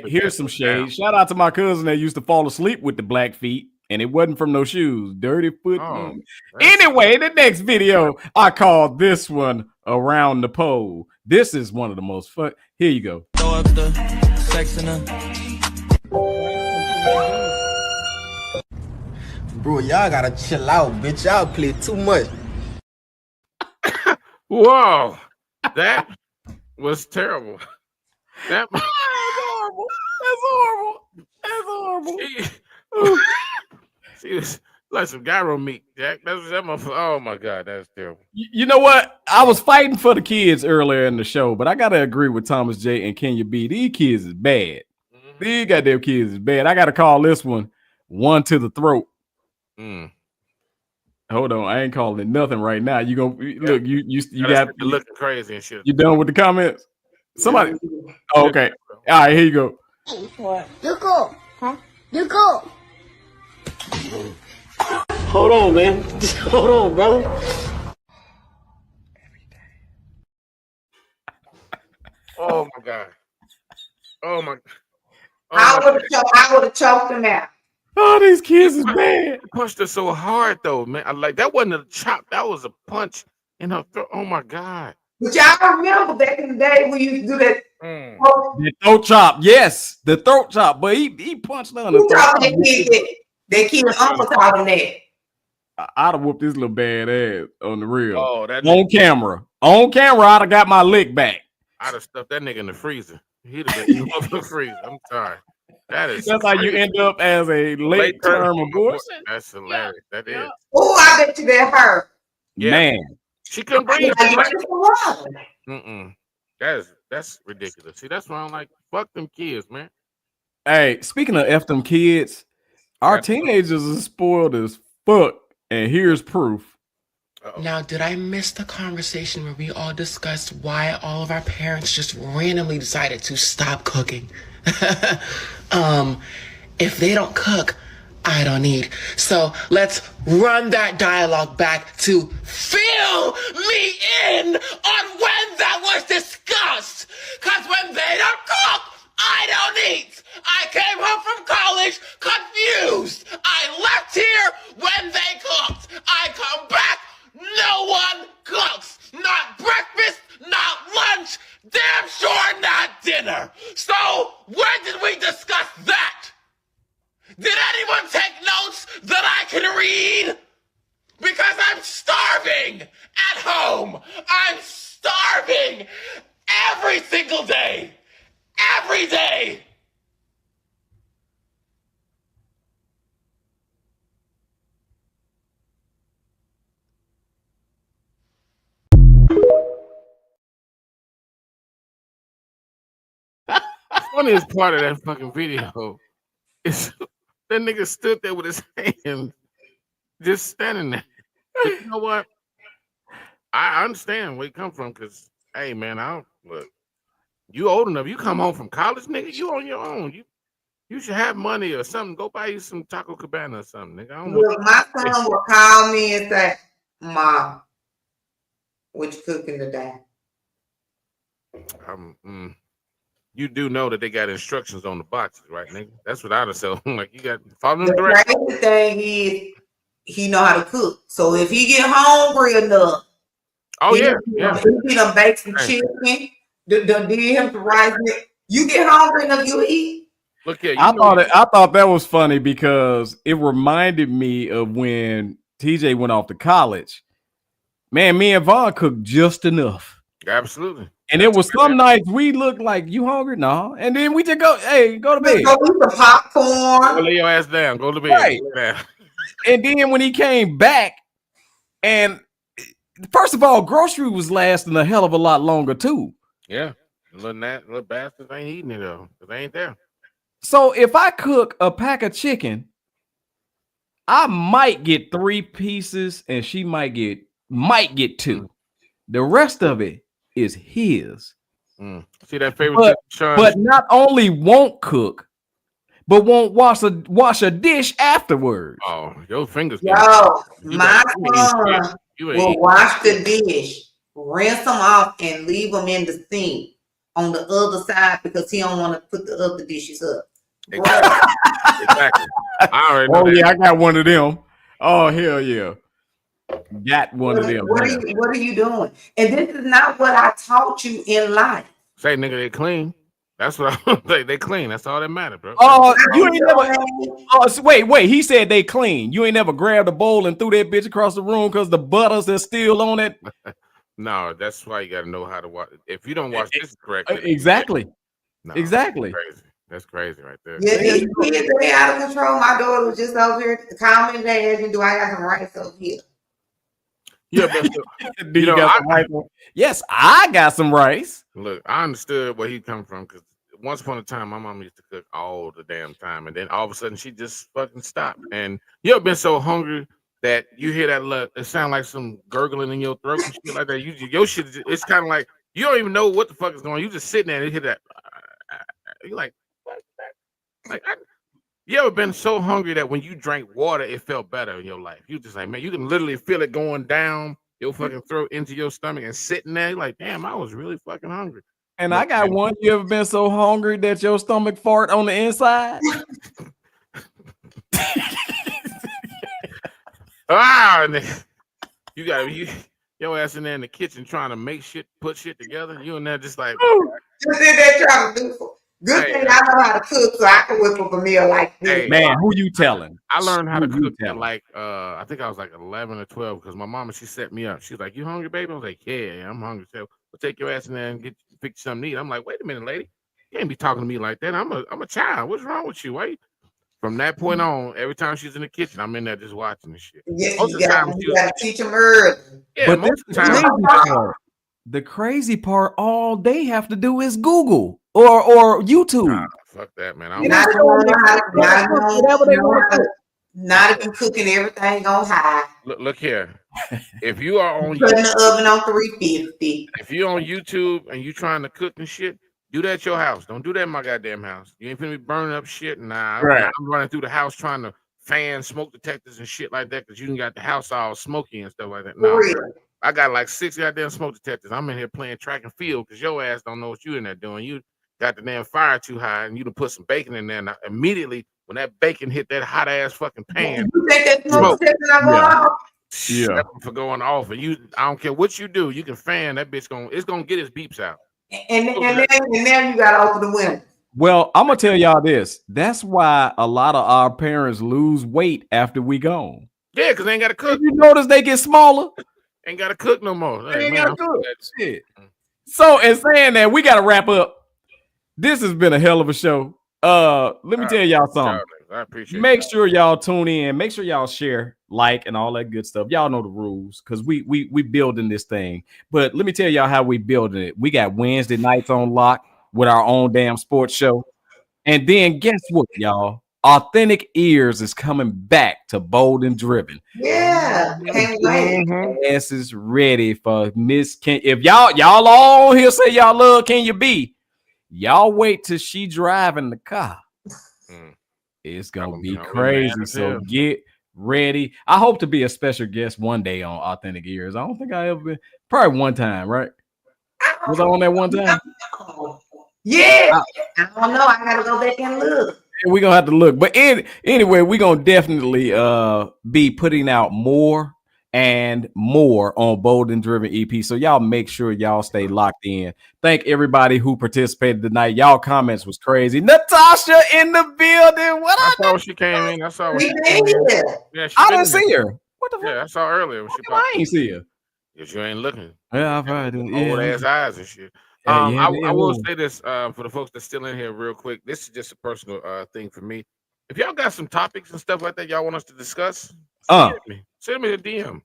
here's some shade. Shout out to my cousin that used to fall asleep with the black feet, and it wasn't from no shoes. Dirty foot. Anyway, the next video, I call this one "Around the Pole." This is one of the most fun. Here you go. Throw up the sex in her. Bro, y'all gotta chill out, bitch. Y'all play too much. Whoa, that was terrible. That's horrible. That's horrible. She was like some gyro meat, Jack. That motherfucker. Oh my god, that's terrible. You know what? I was fighting for the kids earlier in the show, but I gotta agree with Thomas J and Kenya B. These kids is bad. These goddamn kids is bad. I gotta call this one to the throat. Hold on, I ain't calling it nothing right now. You gonna look? You got looking crazy and shit. You done with the comments? Somebody. Oh, okay. All right, here you go. You go. Huh? You go. Hold on, man. Just hold on, brother. Oh my god. Oh my. I would have choked him out. Oh, these kids is bad. He punched her so hard though, man. That wasn't a chop. That was a punch in her throat. Oh my god. But y'all remember back in the day when you used to do that. The throat chop, yes, the throat chop. But he punched her in the throat. They keep Uncle talking that. I'd have whooped this little bad ass on the real. Oh, that on camera. On camera, I'd have got my lick back. I'd have stuffed that nigga in the freezer. He'd have been in the freezer. I'm sorry. That's how you end up as a late term abortion. That's hilarious. That is. Oh, I bet you that hurt. Yeah. Man. She couldn't breathe. That's ridiculous. See, that's why I'm like, fuck them kids, man. Hey, speaking of F them kids, our teenagers are spoiled as fuck. And here's proof. Now, did I miss the conversation where we all discussed why all of our parents just randomly decided to stop cooking? If they don't cook, I don't eat. So let's run that dialogue back to fill me in on when that was discussed. Because when they don't cook, I don't eat. I came home from college confused. I left here when they cooked. I come back, no one cooks. Not breakfast, not lunch, damn sure not dinner. So when did we discuss that? Did anyone take notes that I can read? Because I'm starving at home. I'm starving every single day. Every day. The funniest part of that fucking video is that nigga stood there with his hands just standing there. But you know what? I understand where you come from because, hey, man, I don't look. You old enough. You come home from college, nigga. You on your own. You should have money or something. Go buy you some Taco Cabana or something, nigga. I don't Look, my son will call me and say, "Mom, what you cooking today?" You do know that they got instructions on the boxes, right, nigga? That's what I'd have said. Like, you got follow them The directions. crazy thing is, he know how to cook. So if he get hungry enough, he done bake some chicken, did him some rice. You get hungry enough, you eat. Look here, I thought that was funny because it reminded me of when TJ went off to college. Man, me and Vaughn cooked just enough. Absolutely. And it was some nights we looked like, you hungry? No. And then we just go, hey, go to bed. Go eat some popcorn. Go lay your ass down. Go to bed. Right. And then when he came back, and first of all, grocery was lasting a hell of a lot longer too. Yeah. Little bastards ain't eating it though. Because they ain't there. So if I cook a pack of chicken, I might get 3 pieces and she might get 2. The rest of it is his. See that favorite but not only won't cook, but won't wash a dish afterwards. Oh, your fingers. Yo, my son will wash the dish, rinse them off, and leave them in the sink on the other side because he don't want to put the other dishes up. Exactly. I already know that. Yeah, I got one of them. Oh, hell yeah. Got one of them. What are you doing? And this is not what I taught you in life. Say, nigga, they clean. That's what I say. They clean. That's all that matters, bro. Oh, you ain't never. Oh, wait. He said they clean. You ain't never grabbed a bowl and threw that bitch across the room because the butters are still on it. No, that's why you got to know how to wash. If you don't wash this correctly, exactly. No, Exactly. That's crazy right there. Yeah, these kids are out of control. My daughter was just over here commenting and do I got some rice over here? Yeah, Do you got some rice? Yes, I got some rice. Look, I understood where he come from because once upon a time, my mom used to cook all the damn time, and then all of a sudden she just fucking stopped. And you ever been so hungry that you hear that it sound like some gurgling in your throat and shit like that? Your shit, it's kind of like you don't even know what the fuck is going on. You just sitting there and you hear that. You're like, what's that? Like, you ever been so hungry that when you drank water, it felt better in your life? You just like, man, you can literally feel it going down your fucking throat into your stomach and sitting there. You're like, damn, I was really fucking hungry. And I got one. You ever been so hungry that your stomach fart on the inside? You got your ass in there in the kitchen trying to put shit together. You in there just like, just in there trying to do. Good thing I know how to cook, so I can whip up a meal like this. Hey, man, who you telling? I learned how to cook at like I think I was like 11 or 12 because my mama, she set me up. She's like, "You hungry, baby?" I was like, "Yeah, I'm hungry." So we'll take your ass in there and fix something to eat. I'm like, "Wait a minute, lady, you can't be talking to me like that. I'm a child. What's wrong with you? Why?" From that point on, every time she's in the kitchen, I'm in there just watching this shit. Yeah, you gotta teach them early. Yeah, but most of the time. The crazy part, all they have to do is Google or YouTube. Nah, fuck that, man. Not if you cooking everything on high. Look here. If you are on putting the oven on 350. If you're on YouTube and you trying to cook and shit, do that at your house. Don't do that in my goddamn house. You ain't finna be burning up shit. Nah, right. I'm running through the house trying to fan smoke detectors and shit like that because you got the house all smoky and stuff like that. No, I got like 6 goddamn smoke detectors. I'm in here playing track and field because your ass don't know what you in there doing. You got the damn fire too high and you done put some bacon in there. And immediately when that bacon hit that hot ass fucking pan, you think that smoke detector yeah, for going off. And I don't care what you do, you can fan that bitch. It's gonna get its beeps out. And then you gotta open the window. Well, I'm gonna tell y'all this. That's why a lot of our parents lose weight after we gone. Yeah, because they ain't gotta cook. You notice they get smaller. Ain't gotta cook no more. Hey, ain't gotta cook. Shit. So, in saying that, we gotta wrap up. This has been a hell of a show. Let me tell y'all something. I appreciate. Make sure y'all tune in. Make sure y'all share, like, and all that good stuff. Y'all know the rules because we building this thing. But let me tell y'all how we building it. We got Wednesday nights on lock with our own damn sports show. And then guess what, y'all? Authentic Ears is coming back to Bold and Driven. Yeah, can't wait. Ass is ready for Miss Ken. If y'all all here say y'all love Kenya B, y'all wait till she driving the car. It's gonna be crazy. So get ready. I hope to be a special guest one day on Authentic Ears. I don't think I ever been. Probably one time, right? Was I on that one time? Yeah. I don't know. I gotta go back and look. We're gonna have to look. But anyway, we're gonna definitely be putting out more and more on Bold and Driven EP. So y'all make sure y'all stay locked in. Thank everybody who participated tonight. Y'all comments was crazy. Natasha in the building. What I saw when she came in. I saw when she came in. Yeah, I didn't see her. What the fuck? Yeah, I saw her earlier when she I ain't see her. If you ain't looking. Yeah, I probably do. Old ass eyes and shit. I will say this for the folks that's still in here real quick. This is just a personal thing for me. If y'all got some topics and stuff like that y'all want us to discuss, send me a DM.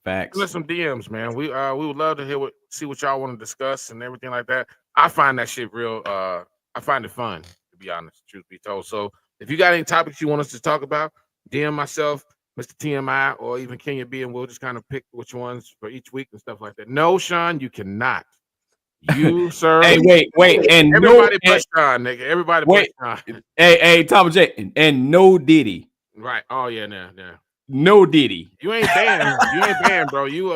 Facts. Send us some DMs, man. We would love to see what y'all want to discuss and everything like that. I find that shit real. I find it fun, to be honest, truth be told. So if you got any topics you want us to talk about, DM myself, Mr. TMI, or even Kenya B, and we'll just kind of pick which ones for each week and stuff like that. No, Sean, you cannot. You, sir. Hey, wait, and everybody but Sean, nigga. Everybody but Sean. Hey, Tom J, and no Diddy. Right. Oh yeah, now. No Diddy. You ain't banned, bro. You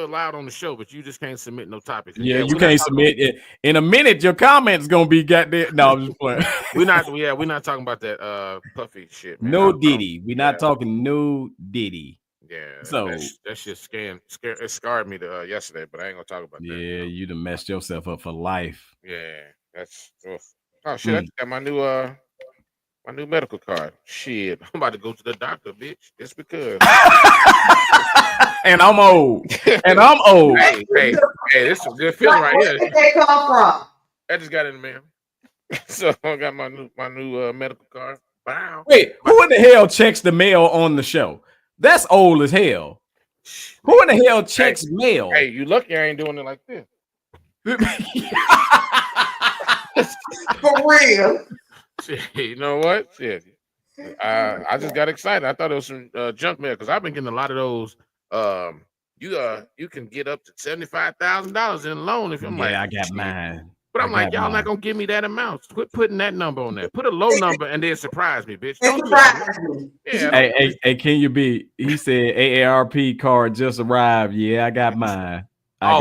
allowed on the show, but you just can't submit no topics. Yeah, you can't submit it. In a minute, your comments gonna be goddamn. No, I'm just playing. we're not talking about that puffy shit, man. No Diddy. We're not talking no Diddy. Yeah, so that shit it scarred me to yesterday, but I ain't gonna talk about that. Yeah, you done messed yourself up for life. Yeah, that's oh shit. I just got my new medical card. Shit, I'm about to go to the doctor, bitch. Just because. And I'm old. Hey, this is a good feeling right here. Where did they come from? I just got in the mail, so I got my new medical card. Wow. Wait, who in the hell checks the mail on the show? That's old as hell. Who in the hell checks mail? Hey, you lucky I ain't doing it like this. For real. Shit, you know what? Shit. I just got excited. I thought it was some junk mail because I've been getting a lot of those. You can get up to $75,000 in loan if I'm I got mine. But I'm like, y'all not gonna give me that amount. Quit putting that number on there. Put a low number and then surprise me, bitch. Don't surprise me. Yeah, hey, can you be? He said AARP card just arrived. Yeah, I got mine. Oh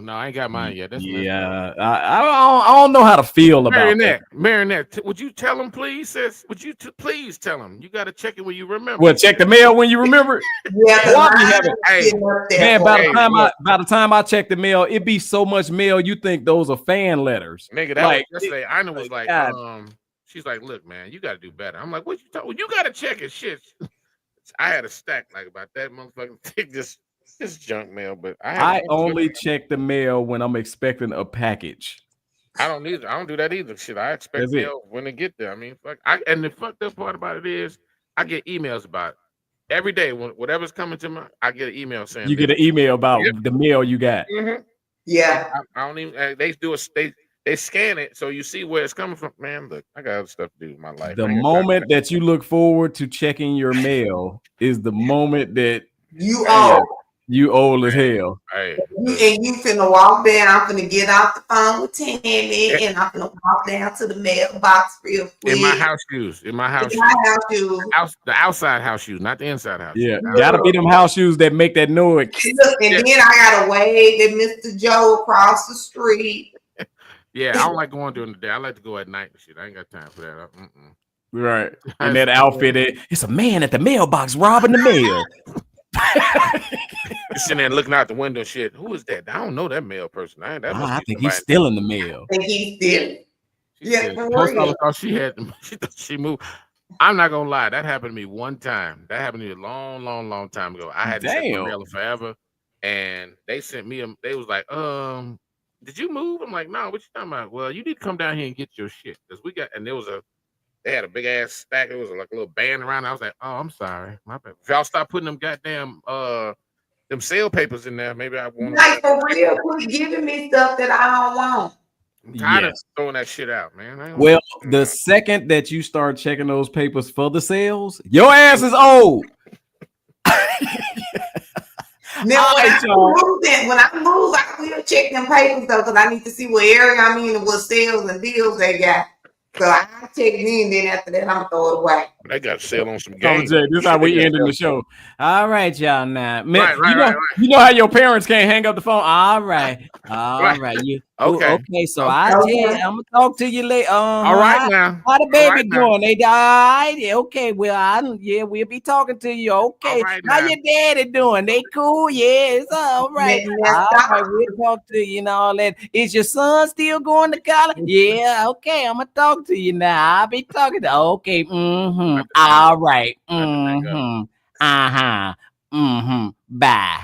no, I ain't got mine yet. I don't know how to feel about that. Marinette, would you tell him, please, sis? Would you please tell him? You got to check it when you remember. Well, check the mail when you remember it. Man, by the time I check the mail, it be so much mail. You think those are fan letters? Nigga, that was yesterday. Ina was like, she's like, look, man, you got to do better. I'm like, what you talking? You got to check it, shit. I had a stack like about that motherfucking thing. This junk mail, but I only check the mail when I'm expecting a package. I don't do that either. Shit, I expect mail when it get there. I mean, and the fucked up part about it is I get emails about it every day. When whatever's coming to me, I get an email saying you get an email about the mail you got. Mm-hmm. Yeah, I don't even. They scan it so you see where it's coming from. Man, look, I got other stuff to do with my life. The moment that you look forward to checking your mail is the moment that you old as hell. Hey. And you finna walk down. I'm finna get off the phone with Tammy, and I'm finna walk down to the mailbox real quick. In my house shoes. The outside house shoes, not the inside house. Yeah, gotta be them house shoes that make that noise. Look, and then I gotta wave at Mr. Joe across the street. Yeah, I don't like going during the day. I like to go at night and shit. I ain't got time for that. Right. And that outfit, it's a man at the mailbox robbing the mail. You're sitting there looking out the window and shit. Who is that? I don't know that mail person. I think he's stealing the mail. I think he's stealing. Yeah, she moved. I'm not gonna lie, that happened to me one time. That happened to me a long time ago. I had to check my mail forever, and they sent me they was like, did you move? I'm like, no, what you talking about? Well, you need to come down here and get your shit. Because they had a big ass stack. It was like a little band around. I was like, oh, I'm sorry. My bad. If y'all stop putting them goddamn them sale papers in there, maybe I won't. Like for real, quit giving me stuff that I don't want. I'm tired of Yes. throwing that shit out, man. I don't Well, want the that. second that you start checking those papers for the sales, your ass is old. Now, All when right, I y'all. move, I will check them papers though, because I need to see what area I'm in and what sales and deals they got. So I check it in, then after that, I'm gonna throw it away. They got to sell on some Oh, games. Jay, this is how Shit, they we got ending the sell- show. All right, y'all. Now, man, Right. you know how your parents can't hang up the phone. All right, Right. You Okay. okay? So Okay. I tell you, I'm gonna talk to you later. All right now. How the All baby right now. doing? They all right? Okay. Well, we'll be talking to you. Okay. right How now. your daddy doing? They cool? Yeah, it's all right. Now, All right, we'll talk to you and all that. Is your son still going to college? Yeah. Okay, I'm gonna talk to you now. I'll be talking to. Okay. Mm-hmm. All right. Mm-hmm. Uh-huh. Mm-hmm. Bye.